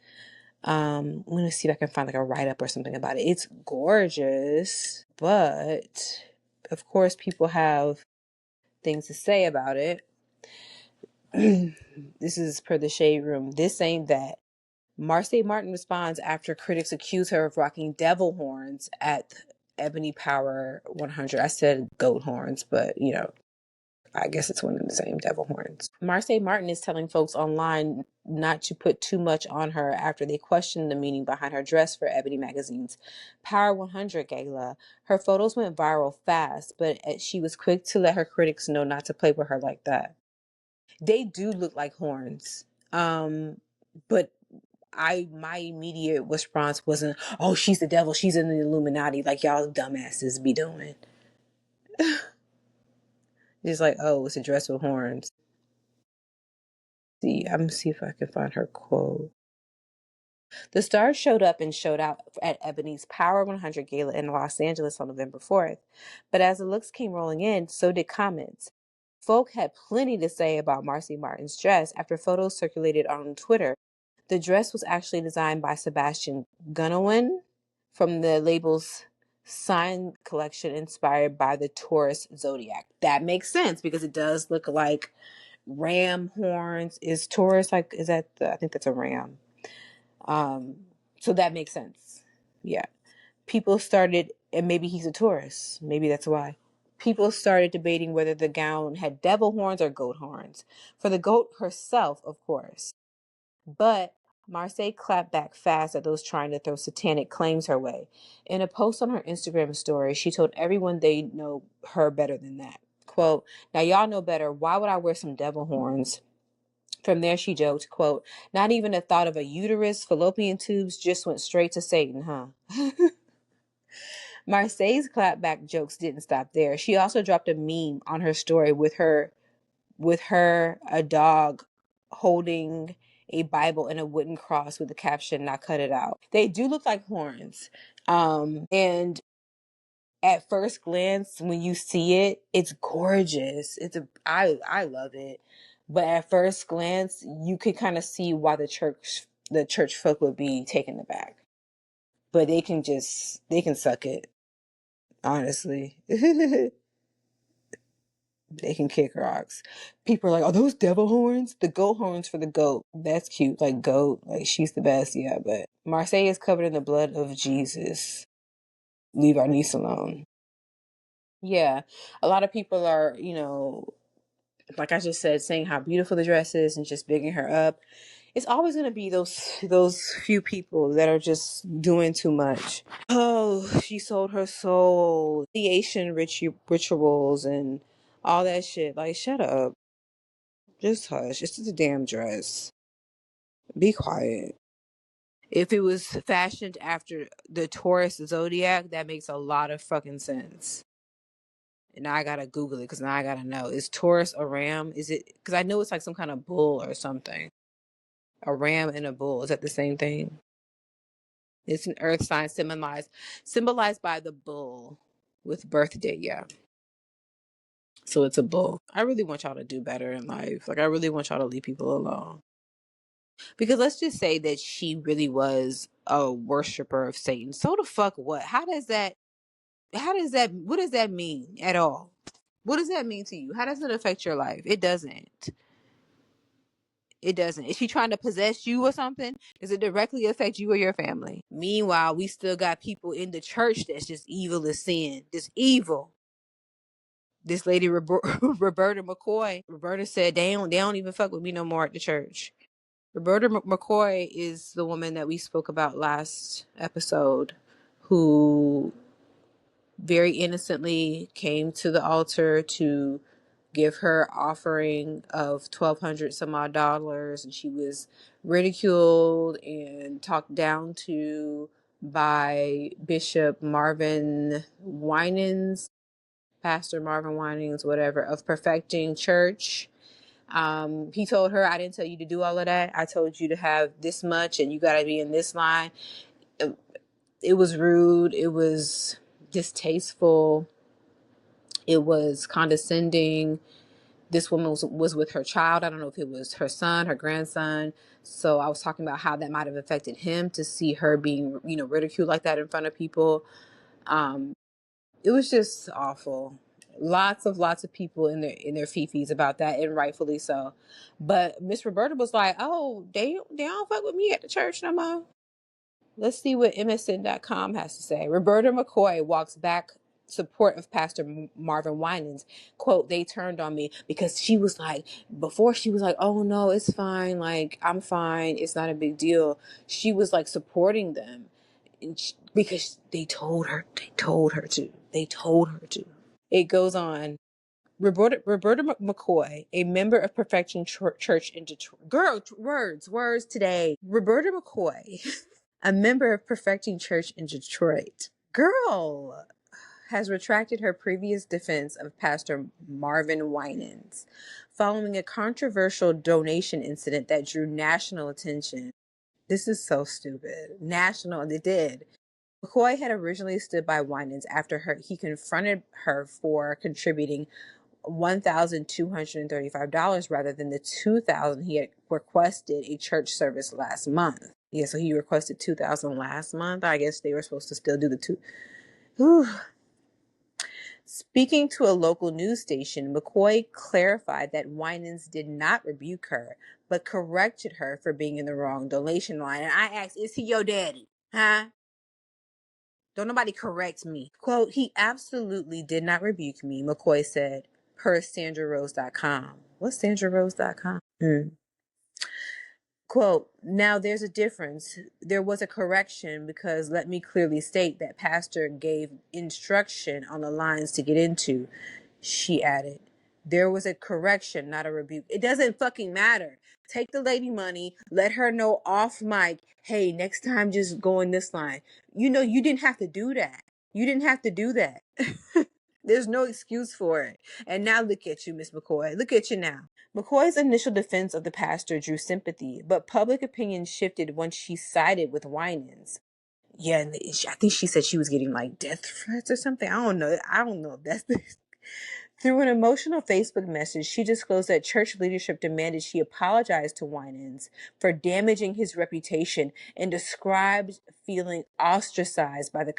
I'm gonna see if I can find like a write-up or something about it. It's gorgeous, but of course people have things to say about it. This is per the Shade Room. This ain't that. Marsai Martin responds after critics accuse her of rocking devil horns at Ebony Power 100. I said goat horns, but I guess it's one and the same, devil horns. Marsai Martin is telling folks online not to put too much on her after they questioned the meaning behind her dress for Ebony Magazine's Power 100 gala. Her photos went viral fast, but she was quick to let her critics know not to play with her like that. They do look like horns. But my immediate response wasn't, oh, she's the devil, she's in the Illuminati, like y'all dumbasses be doing. Just like, oh, it's a dress with horns. I'm gonna see if I can find her quote. The stars showed up and showed out at Ebony's Power 100 gala in Los Angeles on November 4th. But as the looks came rolling in, so did comments. Folk had plenty to say about Marsai Martin's dress after photos circulated on Twitter. The dress was actually designed by Sebastian Gunawan from the label's Sign collection, inspired by the Taurus zodiac. That makes sense because it does look like ram horns. Is Taurus is that I think that's a ram. So that makes sense. Yeah. People started, and maybe he's a Taurus. Maybe that's why. People started debating whether the gown had devil horns or goat horns. For the goat herself, of course. But Marsai clapped back fast at those trying to throw satanic claims her way. In a post on her Instagram story, she told everyone they know her better than that. Quote, now y'all know better. Why would I wear some devil horns? From there, she joked, quote, not even a thought of a uterus, fallopian tubes, just went straight to Satan, huh? Marsai's clapback jokes didn't stop there. She also dropped a meme on her story with her a dog holding a Bible and a wooden cross with the caption, "Now cut it out." They do look like horns. And at first glance, when you see it, it's gorgeous. I love it. But at first glance, you can kind of see why the church folk would be taken aback. But they can suck it, honestly. They can kick rocks. People are like, "Are those devil horns?" The goat horns for the goat. That's cute. Like goat. Like she's the best. Yeah, but Marseille is covered in the blood of Jesus. Leave our niece alone. Yeah. A lot of people are, like I just said, saying how beautiful the dress is and just bigging her up. It's always gonna be those few people that are just doing too much. Oh, she sold her soul. Mediation rituals and all that shit. Like, shut up. Just hush. It's just a damn dress. Be quiet. If it was fashioned after the Taurus zodiac, that makes a lot of fucking sense. And now I gotta Google it because now I gotta know. Is Taurus a ram? Is it? Because I know it's like some kind of bull or something. A ram and a bull. Is that the same thing? It's an earth sign symbolized by the bull with birthday. Yeah. So it's a bull. I really want y'all to do better in life. Like I really want y'all to leave people alone. Because let's just say that she really was a worshiper of Satan. So the fuck what? What does that mean at all? What does that mean to you? How does it affect your life? It doesn't. It doesn't. Is she trying to possess you or something? Does it directly affect you or your family? Meanwhile, we still got people in the church that's just evil as sin. Just evil. This lady Roberta McCoy. Roberta said they don't even fuck with me no more at the church. Roberta McCoy is the woman that we spoke about last episode, who very innocently came to the altar to give her offering of $1,200 some odd dollars, and she was ridiculed and talked down to by Bishop Marvin Winans, Pastor Marvin Winans, whatever, of Perfecting Church. He told her, "I didn't tell you to do all of that. I told you to have this much and you got to be in this line." It was rude. It was distasteful. It was condescending. This woman was with her child. I don't know if it was her son, her grandson. So I was talking about how that might have affected him to see her being, ridiculed like that in front of people. It was just awful. Lots of people in their fifis about that, and rightfully so. But Miss Roberta was like, "Oh, they don't fuck with me at the church no more." Let's see what MSN.com has to say. Roberta McCoy walks back support of Pastor Marvin Winans. Quote, "They turned on me because she was like, before she was like, oh no, it's fine. Like, I'm fine. It's not a big deal." She was like supporting them because they told her to. They told her to. It goes on. Roberta McCoy, a member of Perfection Church in Detroit. Girl, words today. Roberta McCoy, a member of Perfecting Church in Detroit. Girl has retracted her previous defense of Pastor Marvin Winans following a controversial donation incident that drew national attention. This is so stupid. It did. McCoy had originally stood by Winans after he confronted her for contributing $1,235 rather than the $2,000 he had requested a church service last month. Yeah, so he requested $2,000 last month. I guess they were supposed to still do the two. Whew. Speaking to a local news station, McCoy clarified that Winans did not rebuke her, but corrected her for being in the wrong donation line. And I asked, is he your daddy? Huh? Don't nobody correct me. Quote, "He absolutely did not rebuke me," McCoy said, per SandraRose.com. What's SandraRose.com? Quote, "Now there's a difference. There was a correction because let me clearly state that pastor gave instruction on the lines to get into," she added. "There was a correction, not a rebuke." It doesn't fucking matter. Take the lady money. Let her know off mic, "Hey, next time just go in this line." You didn't have to do that. You didn't have to do that. There's no excuse for it. And now look at you, Miss McCoy. Look at you now. McCoy's initial defense of the pastor drew sympathy, but public opinion shifted once she sided with Winans. Yeah, and I think she said she was getting like death threats or something. I don't know. I don't know if that's the... Through an emotional Facebook message, she disclosed that church leadership demanded she apologize to Winans for damaging his reputation and described feeling ostracized by the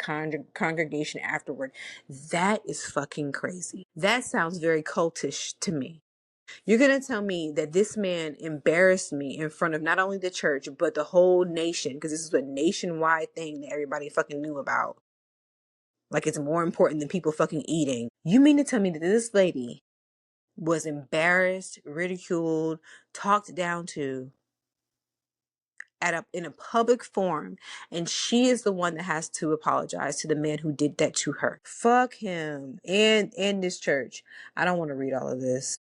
congregation afterward. That is fucking crazy. That sounds very cultish to me. You're going to tell me that this man embarrassed me in front of not only the church, but the whole nation, because this is a nationwide thing that everybody fucking knew about. Like it's more important than people fucking eating. You mean to tell me that this lady was embarrassed, ridiculed, talked down to in a public forum, and she is the one that has to apologize to the man who did that to her? Fuck him and this church. I don't want to read all of this.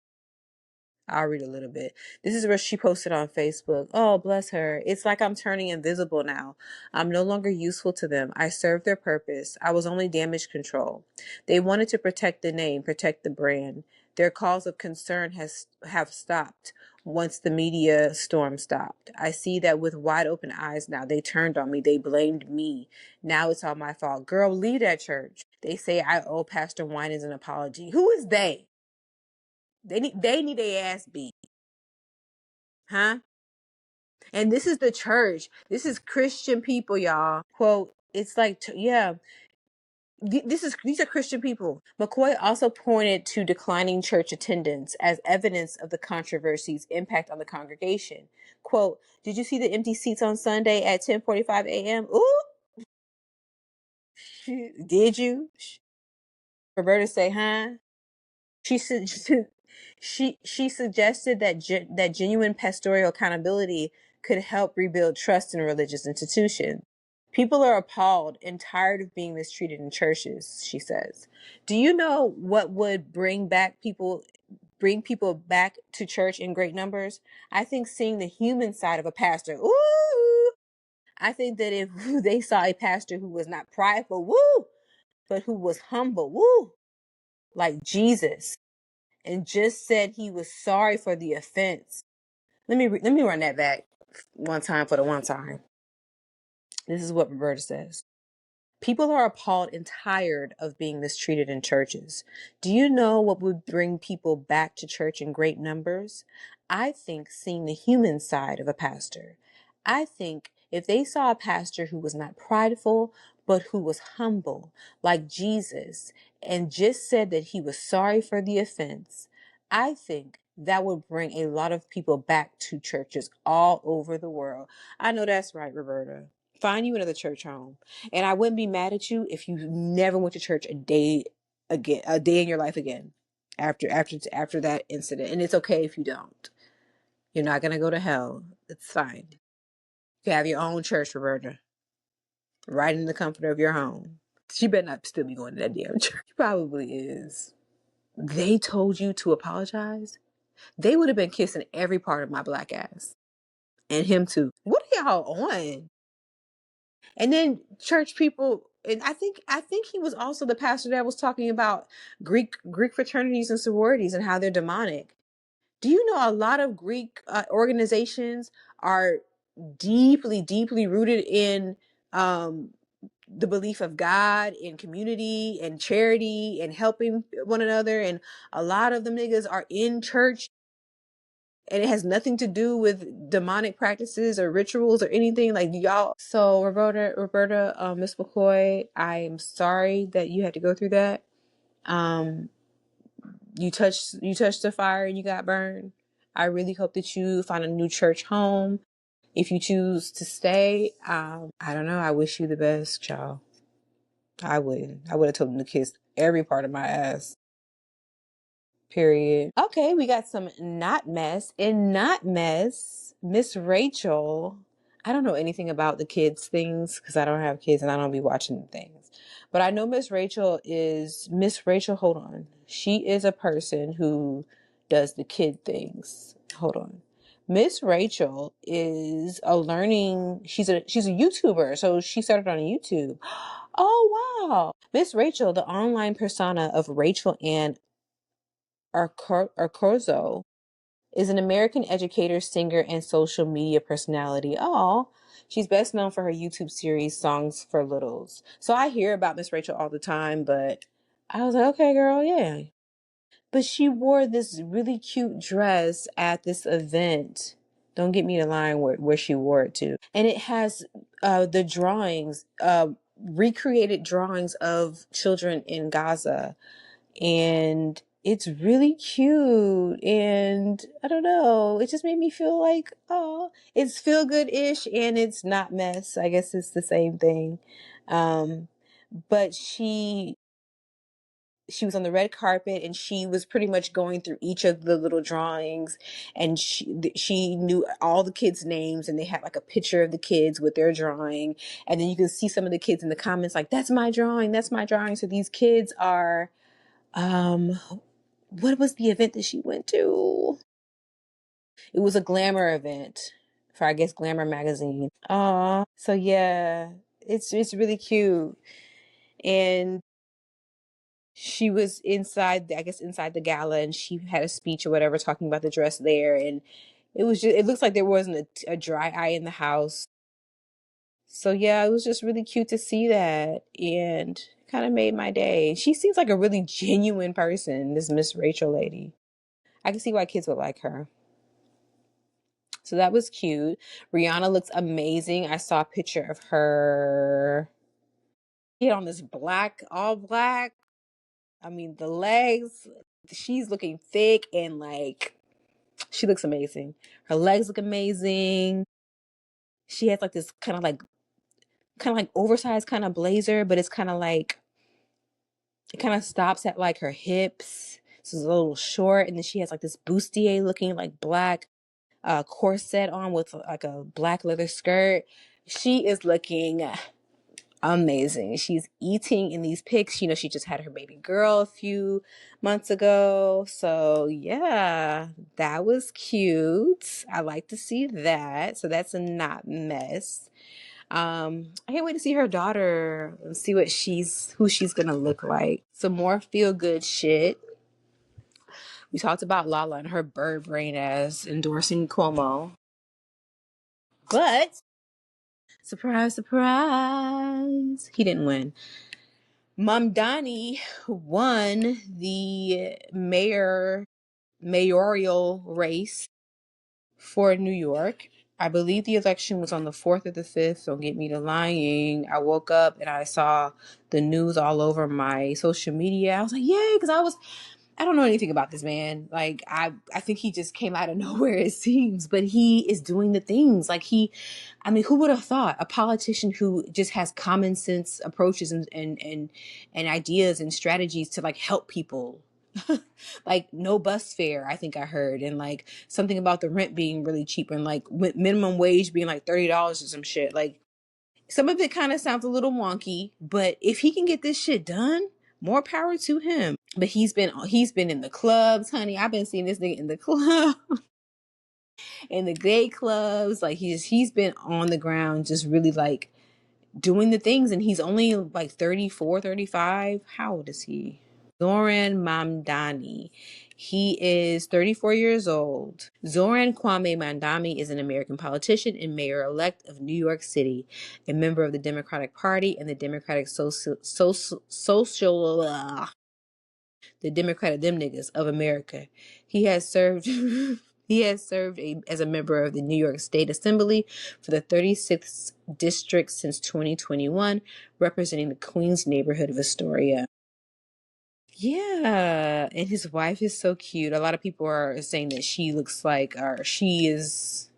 I'll read a little bit. This is what she posted on Facebook. Oh, bless her. It's like I'm turning invisible now. I'm no longer useful to them. I served their purpose. I was only damage control. They wanted to protect the name, protect the brand. Their calls of concern have stopped once the media storm stopped. I see that with wide open eyes now. They turned on me. They blamed me. Now it's all my fault. Girl, leave that church. They say I owe Pastor Winans an apology. Who is they? They need their ass beat. Huh? And this is the church. This is Christian people, y'all. Quote, it's like, yeah, these are Christian people. McCoy also pointed to declining church attendance as evidence of the controversy's impact on the congregation. Quote, did you see the empty seats on Sunday at 10:45 a.m.? Ooh! Did you? Roberta say, huh? She said she suggested that that genuine pastoral accountability could help rebuild trust in religious institutions. People are appalled and tired of being mistreated in churches, she says. Do you know what would bring people back to church in great numbers? I think seeing the human side of a pastor. Ooh! I think that if they saw a pastor who was not prideful, woo, but who was humble, woo, like Jesus, and just said he was sorry for the offense. Let me run that back one time for the one time. This is what Roberta says. People are appalled and tired of being mistreated in churches. Do you know what would bring people back to church in great numbers? I think seeing the human side of a pastor. I think if they saw a pastor who was not prideful, but who was humble, like Jesus, and just said that he was sorry for the offense, I think that would bring a lot of people back to churches all over the world. I know that's right, Roberta. Find you another church home. And I wouldn't be mad at you if you never went to church a day in your life again after that incident. And it's okay if you don't. You're not gonna go to hell. It's fine. You have your own church, Roberta, right in the comfort of your home. She better not still be going to that damn church. She probably is. They told you to apologize. They would have been kissing every part of my black ass. And him too. What are y'all on? And then church people, and I think he was also the pastor that was talking about Greek fraternities and sororities and how they're demonic. Do you know a lot of Greek organizations are deeply rooted in um, the belief of God, in community and charity and helping one another, and a lot of them niggas are in church, and it has nothing to do with demonic practices or rituals or anything like y'all. So Roberta, Miss McCoy, I'm sorry that you had to go through that. Um, you touched the fire and you got burned. I really hope that you find a new church home. If you choose to stay, I don't know. I wish you the best, child. I wouldn't. I would have told him to kiss every part of my ass. Period. Okay, we got some not mess. In not mess, Miss Rachel. I don't know anything about the kids things because I don't have kids and I don't be watching the things. But I know Miss Rachel, hold on. She is a person who does the kid things. Hold on. Miss Rachel is she's a YouTuber. So she started on YouTube. Oh, wow. Miss Rachel, the online persona of Rachel Ann Arcozo, is an American educator, singer, and social media personality. Oh, she's best known for her YouTube series, Songs for Littles. So I hear about Miss Rachel all the time, but I was like, okay, girl, yeah. But she wore this really cute dress at this event. Don't get me the line where she wore it to. And it has the drawings, recreated drawings of children in Gaza. And it's really cute. And I don't know, it just made me feel like, oh, it's feel good ish and it's not mess. I guess it's the same thing. Um, but she was on the red carpet and she was pretty much going through each of the little drawings, and she knew all the kids' names, and they had like a picture of the kids with their drawing, and then you can see some of the kids in the comments like, that's my drawing, that's my drawing. So these kids are what was the event that she went to? It was a glamour event for, I guess, Glamour magazine. So yeah, it's really cute. And she was inside, I guess, inside the gala, and she had a speech or whatever talking about the dress there. And it looks like there wasn't a dry eye in the house. So yeah, it was just really cute to see that, and kind of made my day. She seems like a really genuine person, this Miss Rachel lady. I can see why kids would like her. So that was cute. Rihanna looks amazing. I saw a picture of her. She had on this black, all black. I mean, the legs, she's looking thick and like, she looks amazing. Her legs look amazing. She has like this kind of like oversized kind of blazer, but it's kind of like, it kind of stops at like her hips. So it's a little short. And then she has like this bustier looking like black corset on with like a black leather skirt. She is looking amazing. She's eating in these pics. You know, she just had her baby girl a few months ago. So yeah, that was cute. I like to see that. So that's a not mess. I can't wait to see her daughter and see who she's gonna look like. Some more feel good shit. We talked about LaLa and her bird brain ass endorsing Cuomo. But surprise, surprise, he didn't win. Mamdani won the mayoral race for New York. I believe the election was on the 4th or the 5th. Don't get me to lying. I woke up and I saw the news all over my social media. I was like, yay, because I don't know anything about this man. Like, I think he just came out of nowhere, it seems, but he is doing the things. Like, I mean, who would have thought a politician who just has common sense approaches and ideas and strategies to like help people, like no bus fare, I think I heard, and like something about the rent being really cheap, and like minimum wage being like $30 or some shit. Like, some of it kind of sounds a little wonky, but if he can get this shit done, more power to him. But he's been in the clubs, honey. I've been seeing this nigga in the club, in the gay clubs. Like, he's been on the ground, just really like doing the things. And he's only like 34, 35. How old is he? Zohran Mamdani. He is 34 years old. Zohran Kwame Mamdani is an American politician and mayor-elect of New York City, a member of the Democratic Party and the Democratic the Democratic them niggas of America. He has served as a member of the New York State Assembly for the 36th district since 2021, representing the Queens neighborhood of Astoria. Yeah, and his wife is so cute. A lot of people are saying that she looks like, or she is,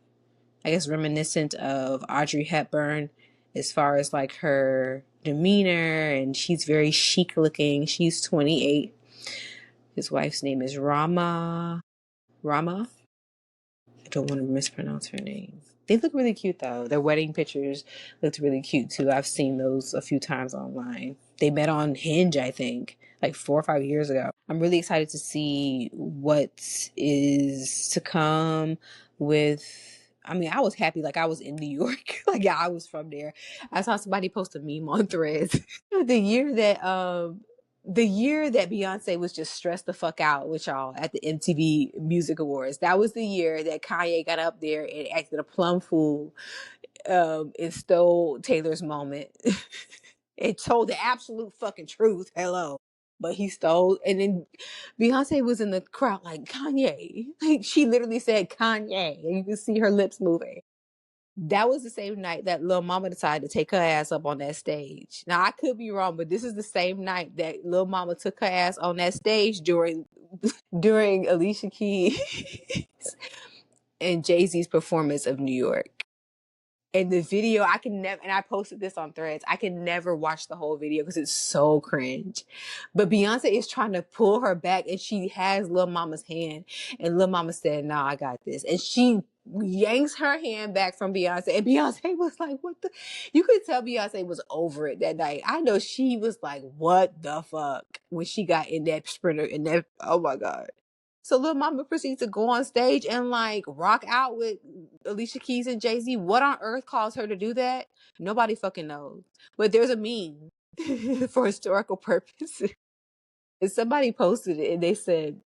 I guess, reminiscent of Audrey Hepburn as far as like her demeanor, and she's very chic looking. She's 28. His wife's name is Rama. Rama? I don't want to mispronounce her name. They look really cute though. Their wedding pictures looked really cute too. I've seen those a few times online. They met on Hinge, I think, like 4 or 5 years ago. I'm really excited to see what is to come with I mean, I was happy like I was in New York. Like, yeah, I was from there. I saw somebody post a meme on Threads. the year that Beyonce was just stressed the fuck out with y'all at the MTV Music Awards. That was the year that Kanye got up there and acted a plum fool, and stole Taylor's moment. It told the absolute fucking truth. Hello. But he stole, and then Beyonce was in the crowd like Kanye. Like she literally said Kanye, and you can see her lips moving. That was the same night that Lil Mama decided to take her ass up on that stage. Now I could be wrong, but this is the same night that Lil Mama took her ass on that stage during Alicia Keys and Jay-Z's performance of New York. And the video, I can never, and I posted this on Threads, I can never watch the whole video because it's so cringe. But Beyonce is trying to pull her back, and she has Lil Mama's hand. And Lil Mama said, "Nah, I got this." And she yanks her hand back from Beyonce. And Beyonce was like, "What the?" You could tell Beyonce was over it that night. I know she was like, "What the fuck?" when she got in that sprinter, in that, oh my God. So Lil Mama proceeds to go on stage and like rock out with Alicia Keys and Jay-Z. What on earth caused her to do that? Nobody fucking knows. But there's a meme for historical purposes. And somebody posted it and they said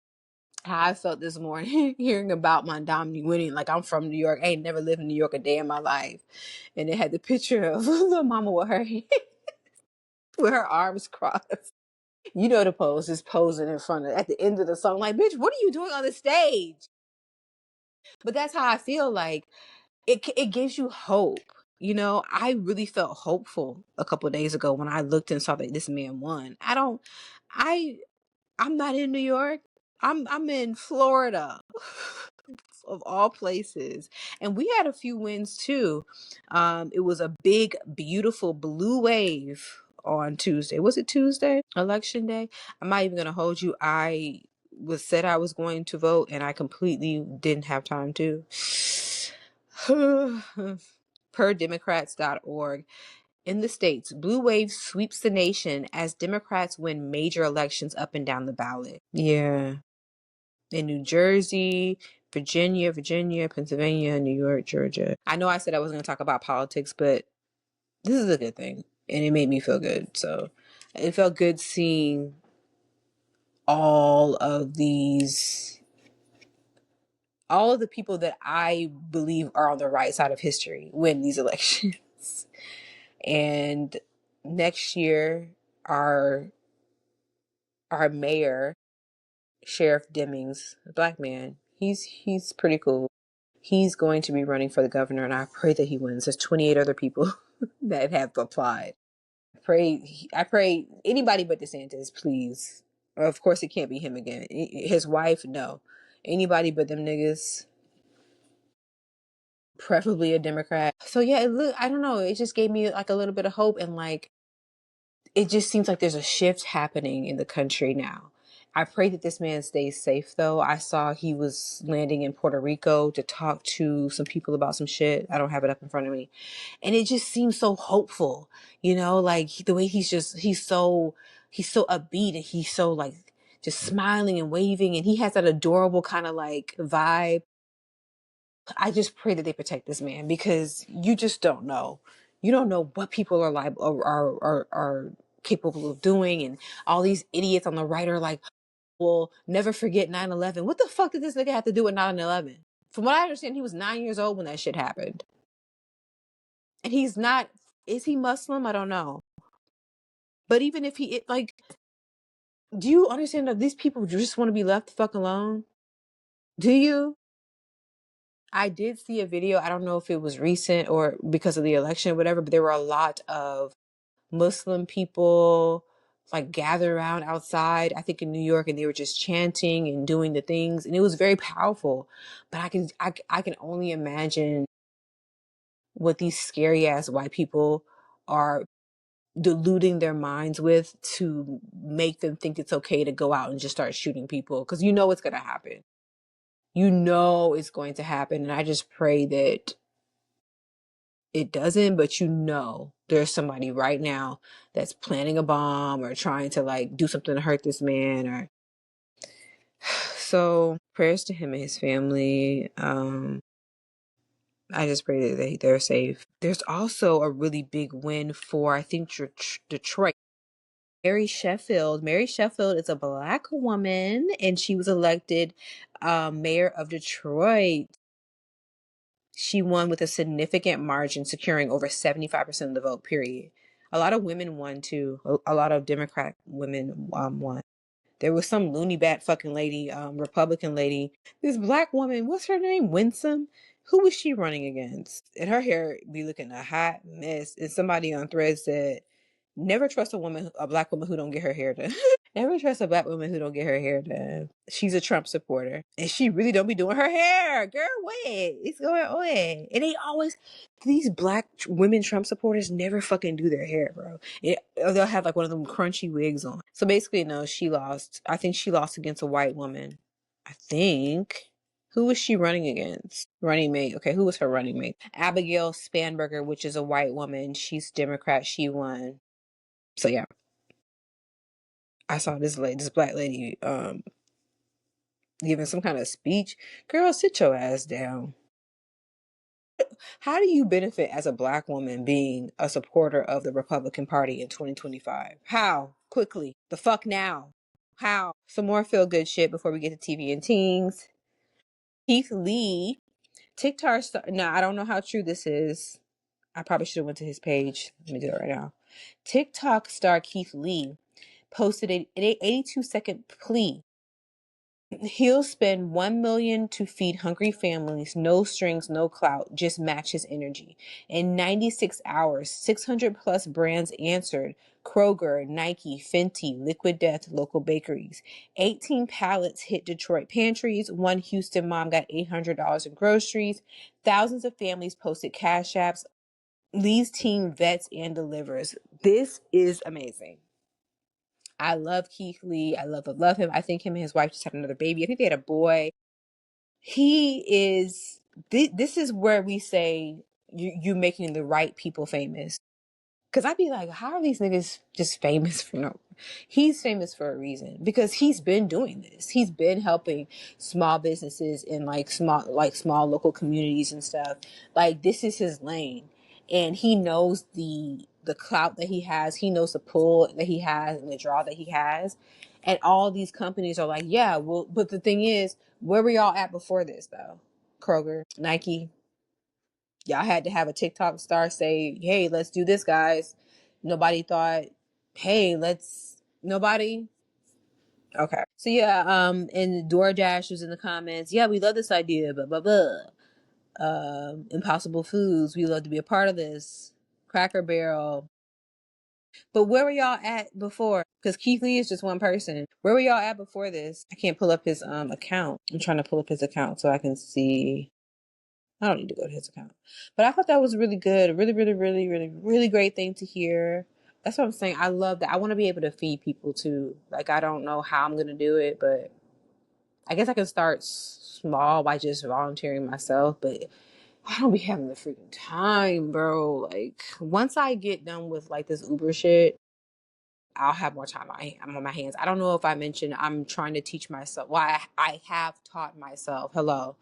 how I felt this morning hearing about Mamdani winning. Like, I'm from New York. I ain't never lived in New York a day in my life. And it had the picture of Lil Mama with her with her arms crossed. You know the pose, just posing in front of at the end of the song. Like, bitch, what are you doing on the stage? But that's how I feel. Like, it gives you hope. You know, I really felt hopeful a couple of days ago when I looked and saw that this man won. I'm not in New York. I'm in Florida. Of all places. And we had a few wins too. It was a big, beautiful blue wave on Tuesday. Was it Tuesday? Election day? I'm not even gonna hold you. I was said I was going to vote and I completely didn't have time to. Per Democrats.org. In the states, blue wave sweeps the nation as Democrats win major elections up and down the ballot. Yeah. In New Jersey, Virginia, Pennsylvania, New York, Georgia. I know I said I wasn't going to talk about politics, but this is a good thing. And it made me feel good. So it felt good seeing all of the people that I believe are on the right side of history win these elections. And next year, our mayor, Sheriff Demings, a black man, he's pretty cool. He's going to be running for the governor, and I pray that he wins. There's 28 other people that have applied. I pray anybody but DeSantis, please. Of course, it can't be him again. His wife, no. Anybody but them niggas, preferably a Democrat. So yeah, I don't know. It just gave me like a little bit of hope, and like it just seems like there's a shift happening in the country now. I pray that this man stays safe, though. I saw he was landing in Puerto Rico to talk to some people about some shit. I don't have it up in front of me. And it just seems so hopeful, like the way he's so upbeat, and he's so like just smiling and waving, and he has that adorable kind of like vibe. I just pray that they protect this man, because you just don't know. You don't know what people are liable are capable of doing, and all these idiots on the right are like, "Well, never forget 9/11." What the fuck did this nigga have to do with 9/11? From what I understand, he was 9 years old when that shit happened, and he's not. Is he Muslim? I don't know. But even if like, do you understand that these people just want to be left the fuck alone? Do you? I did see a video. I don't know if it was recent or because of the election or whatever, but there were a lot of Muslim people like gathered around outside, I think in New York, and they were just chanting and doing the things, and it was very powerful. But I can only imagine what these scary ass white people are deluding their minds with to make them think it's okay to go out and just start shooting people, because it's going to happen. It's going to happen, and I just pray that it doesn't, but there's somebody right now that's planning a bomb or trying to like do something to hurt this man. Or so prayers to him and his family. I just pray that they're safe. There's also a really big win for, I think, Detroit. Mary Sheffield is a Black woman, and she was elected mayor of Detroit. She won with a significant margin, securing over 75% of the vote, period. A lot of women won, too. A lot of Democrat women won. There was some loony bat fucking lady, Republican lady. This Black woman, what's her name? Winsome? Who was she running against? And her hair be looking a hot mess. And somebody on Thread said, never trust a Black woman who don't get her hair done. Never trust a Black woman who don't get her hair done. She's a Trump supporter, and she really don't be doing her hair. Girl, wait, it's going on. And they always, these Black women Trump supporters never fucking do their hair, bro. They'll have like one of them crunchy wigs on. So basically, no, she lost. I think she lost against a white woman. I think. Who was she running against? Running mate. Okay, who was her running mate? Abigail Spanberger, which is a white woman. She's Democrat. She won. So yeah. I saw this Black lady giving some kind of speech. Girl, sit your ass down. How do you benefit as a Black woman being a supporter of the Republican Party in 2025? How? Quickly. The fuck now. How? Some more feel good shit before we get to TV and teens. Keith Lee, TikTok star. Now, I don't know how true this is. I probably should have went to his page. Let me do it right now. TikTok star Keith Lee posted an 82-second plea. He'll spend $1 million to feed hungry families, no strings, no clout, just match his energy. In 96 hours, 600 plus brands answered: Kroger, Nike, Fenty, Liquid Death, local bakeries. 18 pallets hit Detroit pantries. One Houston mom got $800 in groceries. Thousands of families posted cash apps. Lee's team vets and delivers. This is amazing. I love Keith Lee. I love him. I think him and his wife just had another baby. I think they had a boy. He is, this is where we say you making the right people famous. Because I'd be like, how are these niggas just famous for no? He's famous for a reason, because he's been doing this. He's been helping small businesses in small local communities and stuff. Like, this is his lane, and he knows the clout that he has. He knows the pull that he has and the draw that he has. And all these companies are like, yeah, well, but the thing is, where were y'all at before this though? Kroger, Nike, y'all had to have a TikTok star say, hey, let's do this, guys. Nobody thought, hey, nobody. Okay. So yeah, and DoorDash was in the comments. Yeah, we love this idea, blah, blah, blah. Impossible Foods, we love to be a part of this. Cracker Barrel. But where were y'all at before? Because Keith Lee is just one person. Where were y'all at before this? I can't pull up his account. I'm trying to pull up his account so I can see. I don't need to go to his account. But I thought that was really good. Really, really, really, really, really great thing to hear. That's what I'm saying. I love that. I want to be able to feed people too. Like, I don't know how I'm going to do it, but I guess I can start small by just volunteering myself. But I don't be having the freaking time, bro. Like, once I get done with like this Uber shit, I'll have more time. I'm on my hands. I don't know if I mentioned I'm trying to teach myself. Well, I have taught myself. Hello.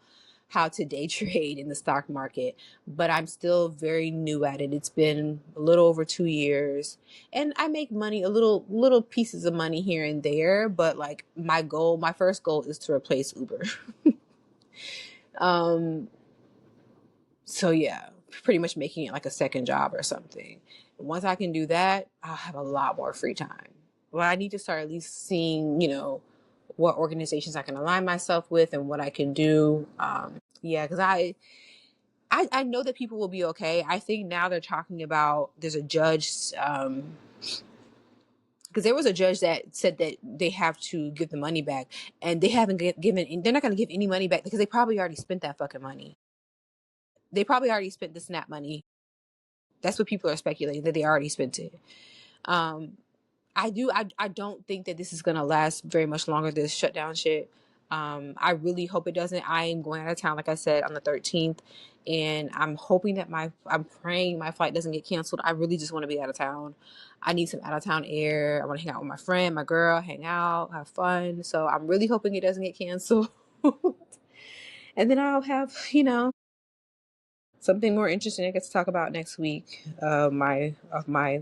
How to day trade in the stock market, but I'm still very new at it. It's been a little over 2 years, and I make money, little pieces of money here and there, but like my first goal is to replace Uber. um so yeah, pretty much making it like a second job or something. Once I can do that, I'll have a lot more free time. Well, I need to start at least seeing, what organizations I can align myself with and what I can do. Yeah, because I know that people will be okay. I think now they're talking about, there's a judge, because there was a judge that said that they have to give the money back, and they haven't given, they're not going to give any money back because they probably already spent that fucking money. They probably already spent the SNAP money. That's what people are speculating, that they already spent it. Um, I don't think that this is gonna last very much longer, this shutdown shit. I really hope it doesn't. I am going out of town, like I said, on the 13th, and I'm praying my flight doesn't get canceled. I really just want to be out of town. I need some out of town air. I want to hang out with my friend, my girl, hang out, have fun. So I'm really hoping it doesn't get canceled. And then I'll have, some something more interesting I get to talk about next week. My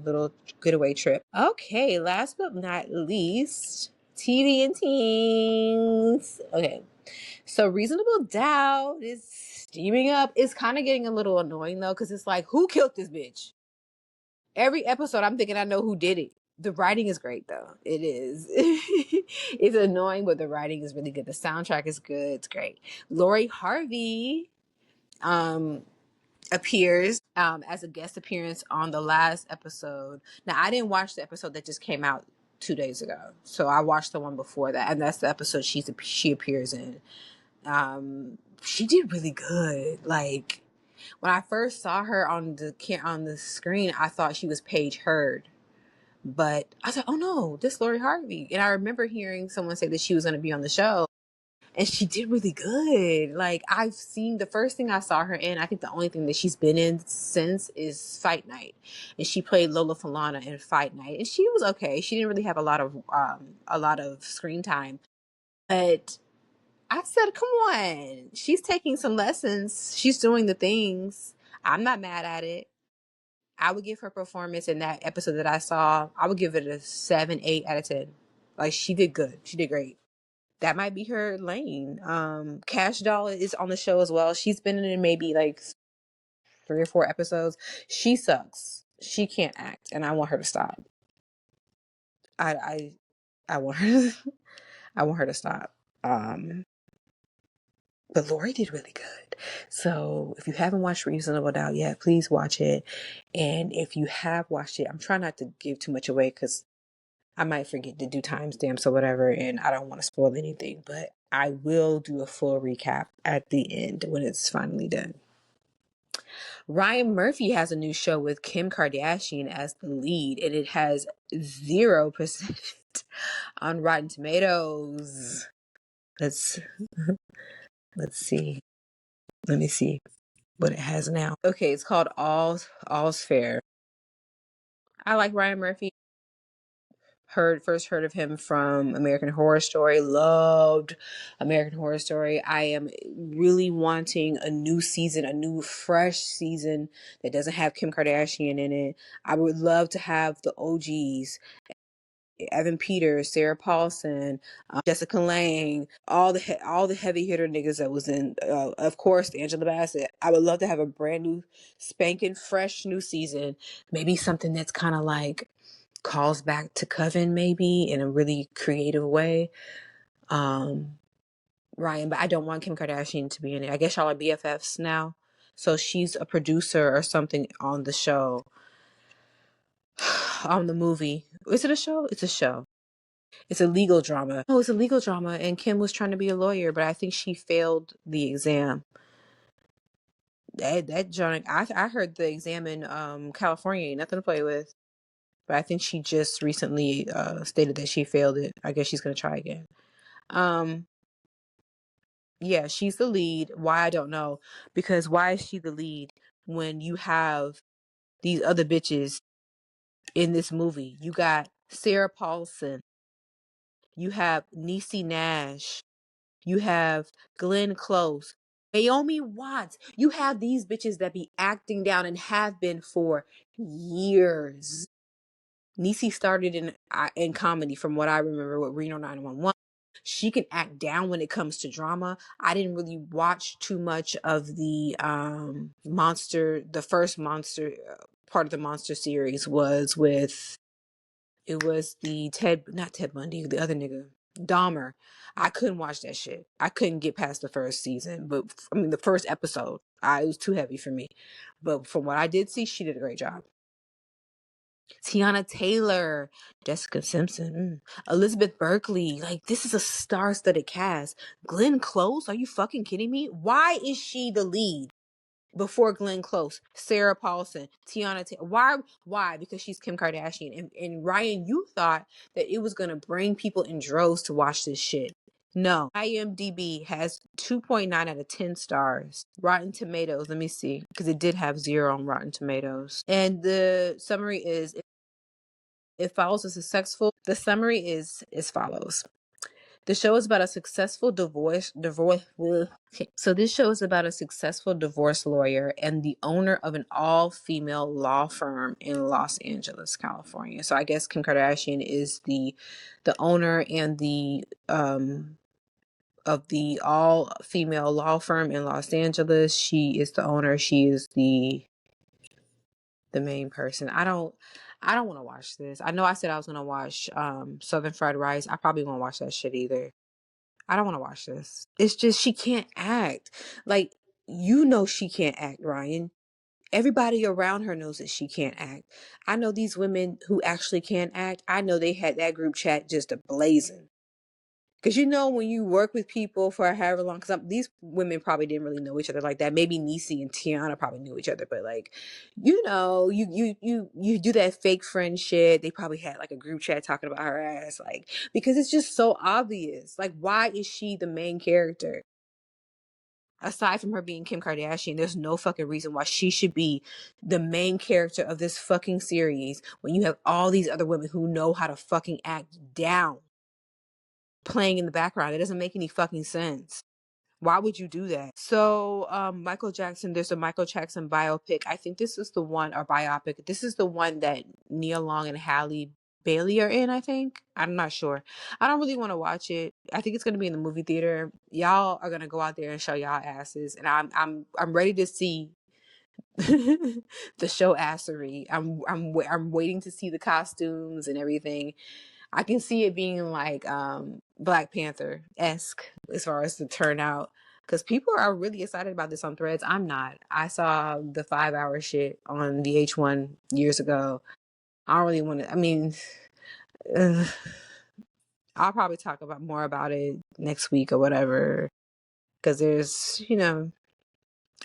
little getaway trip. Okay, last but not least, TV and teens. Okay, so Reasonable Doubt is steaming up. It's kind of getting a little annoying though, because it's like, who killed this bitch? Every episode, I'm thinking I know who did it. The writing is great though. It is. It's annoying, but the writing is really good. The soundtrack is good. It's great. Lori Harvey appears as a guest appearance on the last episode. Now, I didn't watch the episode that just came out 2 days ago, so I watched the one before that, and that's the episode she appears in. She did really good. Like, when I first saw her on the screen, I thought she was Paige Hurd. But I thought, oh no, this Lori Harvey. And I remember hearing someone say that she was going to be on the show. And she did really good. Like, I've seen the first thing I saw her in, I think the only thing that she's been in since is Fight Night. And she played Lola Falana in Fight Night. And she was okay. She didn't really have a lot of screen time. But I said, come on. She's taking some lessons. She's doing the things. I'm not mad at it. I would give her performance in that episode that I saw, I would give it a 7, 8 out of 10. Like, she did good. She did great. That might be her lane. Cash Doll is on the show as well. She's been in maybe like 3 or 4 episodes. She sucks. She can't act, and I want her to stop. I want her I want her to stop. But Lori did really good. So if you haven't watched Reasonable Doubt yet, please watch it. And if you have watched it, I'm trying not to give too much away because I might forget to do timestamps or whatever, and I don't want to spoil anything. But I will do a full recap at the end when it's finally done. Ryan Murphy has a new show with Kim Kardashian as the lead, and it has 0% on Rotten Tomatoes. Let's see. Let me see what it has now. Okay, it's called All's Fair. I like Ryan Murphy. First heard of him from American Horror Story. Loved American Horror Story. I am really wanting a new season, a new fresh season that doesn't have Kim Kardashian in it. I would love to have the OGs. Evan Peters, Sarah Paulson, Jessica Lange, all the heavy hitter niggas that was in, of course, Angela Bassett. I would love to have a brand new, spanking fresh new season. Maybe something that's kind of like calls back to Coven, maybe in a really creative way. Ryan, but I don't want Kim Kardashian to be in it. I guess y'all are BFFs now, so she's a producer or something on the show. On the movie, is it a show? It's a show. It's a legal drama. Oh, it's a legal drama, and Kim was trying to be a lawyer, but I think she failed the exam. That John, I heard the exam in California ain't nothing to play with, but I think she just recently stated that she failed it. I guess she's gonna try again. Yeah, she's the lead. Why, I don't know, because why is she the lead when you have these other bitches in this movie? You got Sarah Paulson, you have Niecy Nash, you have Glenn Close, Naomi Watts. You have these bitches that be acting down and have been for years. Niecy started in comedy, from what I remember, with Reno 911. She can act down when it comes to drama. I didn't really watch too much of the Monster. The first Monster part of the Monster series was with, it was the not Ted Bundy, the other nigga, Dahmer. I couldn't watch that shit. I couldn't get past the first season, but I mean the first episode. It was too heavy for me. But from what I did see, she did a great job. Tiana Taylor, Jessica Simpson, Elizabeth Berkley. Like, this is a star-studded cast. Glenn Close, are you fucking kidding me? Why is she the lead before Glenn Close? Sarah Paulson, Tiana Taylor. Why? Because she's Kim Kardashian. And Ryan, you thought that it was going to bring people in droves to watch this shit. No. IMDb has 2.9 out of 10 stars. Rotten Tomatoes, let me see, because it did have 0 on Rotten Tomatoes. And the summary is, it follows a successful. The summary is as follows. The show is about a successful divorce. Okay. So this show is about a successful divorce lawyer and the owner of an all-female law firm in Los Angeles, California. So I guess Kim Kardashian is the owner and the of the all-female law firm in Los Angeles. She is the owner. She is the main person. I don't want to watch this. I know I said I was gonna watch Southern Fried Rice. I probably won't watch that shit either. I don't want to watch this. It's just she can't act. Like, you know she can't act, Ryan. Everybody around her knows that she can't act. I know these women who actually can't act. I know they had that group chat just ablazing. Because you know when you work with people for however long, because these women probably didn't really know each other like that. Maybe Niecy and Tiana probably knew each other, but like, you do that fake friend shit. They probably had like a group chat talking about her ass, like, because it's just so obvious. Like, why is she the main character? Aside from her being Kim Kardashian, there's no fucking reason why she should be the main character of this fucking series when you have all these other women who know how to fucking act down playing in the background. It doesn't make any fucking sense. Why would you do that? So, Michael Jackson, there's a Michael Jackson biopic. I think this is the one, or biopic. This is the one that Nia Long and Halle Bailey are in, I think. I'm not sure. I don't really want to watch it. I think it's going to be in the movie theater. Y'all are going to go out there and show y'all asses. And I'm ready to see the show assery. I'm waiting to see the costumes and everything. I can see it being like Black Panther-esque as far as the turnout. Because people are really excited about this on Threads. I'm not. I saw the 5-hour shit on VH1 years ago. I don't really want to. I mean, I'll probably talk about more about it next week or whatever. Because there's,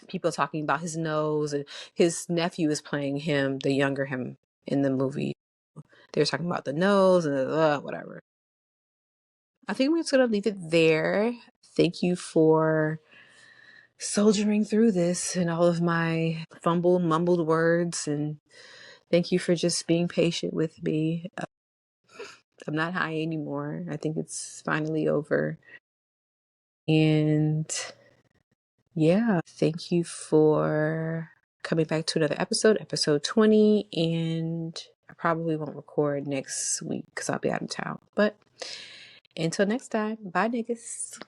people talking about his nose, and his nephew is playing him, the younger him, in the movie. They're talking about the nose and whatever. I think we're just going to leave it there. Thank you for soldiering through this and all of my mumbled words. And thank you for just being patient with me. I'm not high anymore. I think it's finally over. And yeah, thank you for coming back to another episode 20. And I probably won't record next week because I'll be out of town. But until next time, bye, niggas.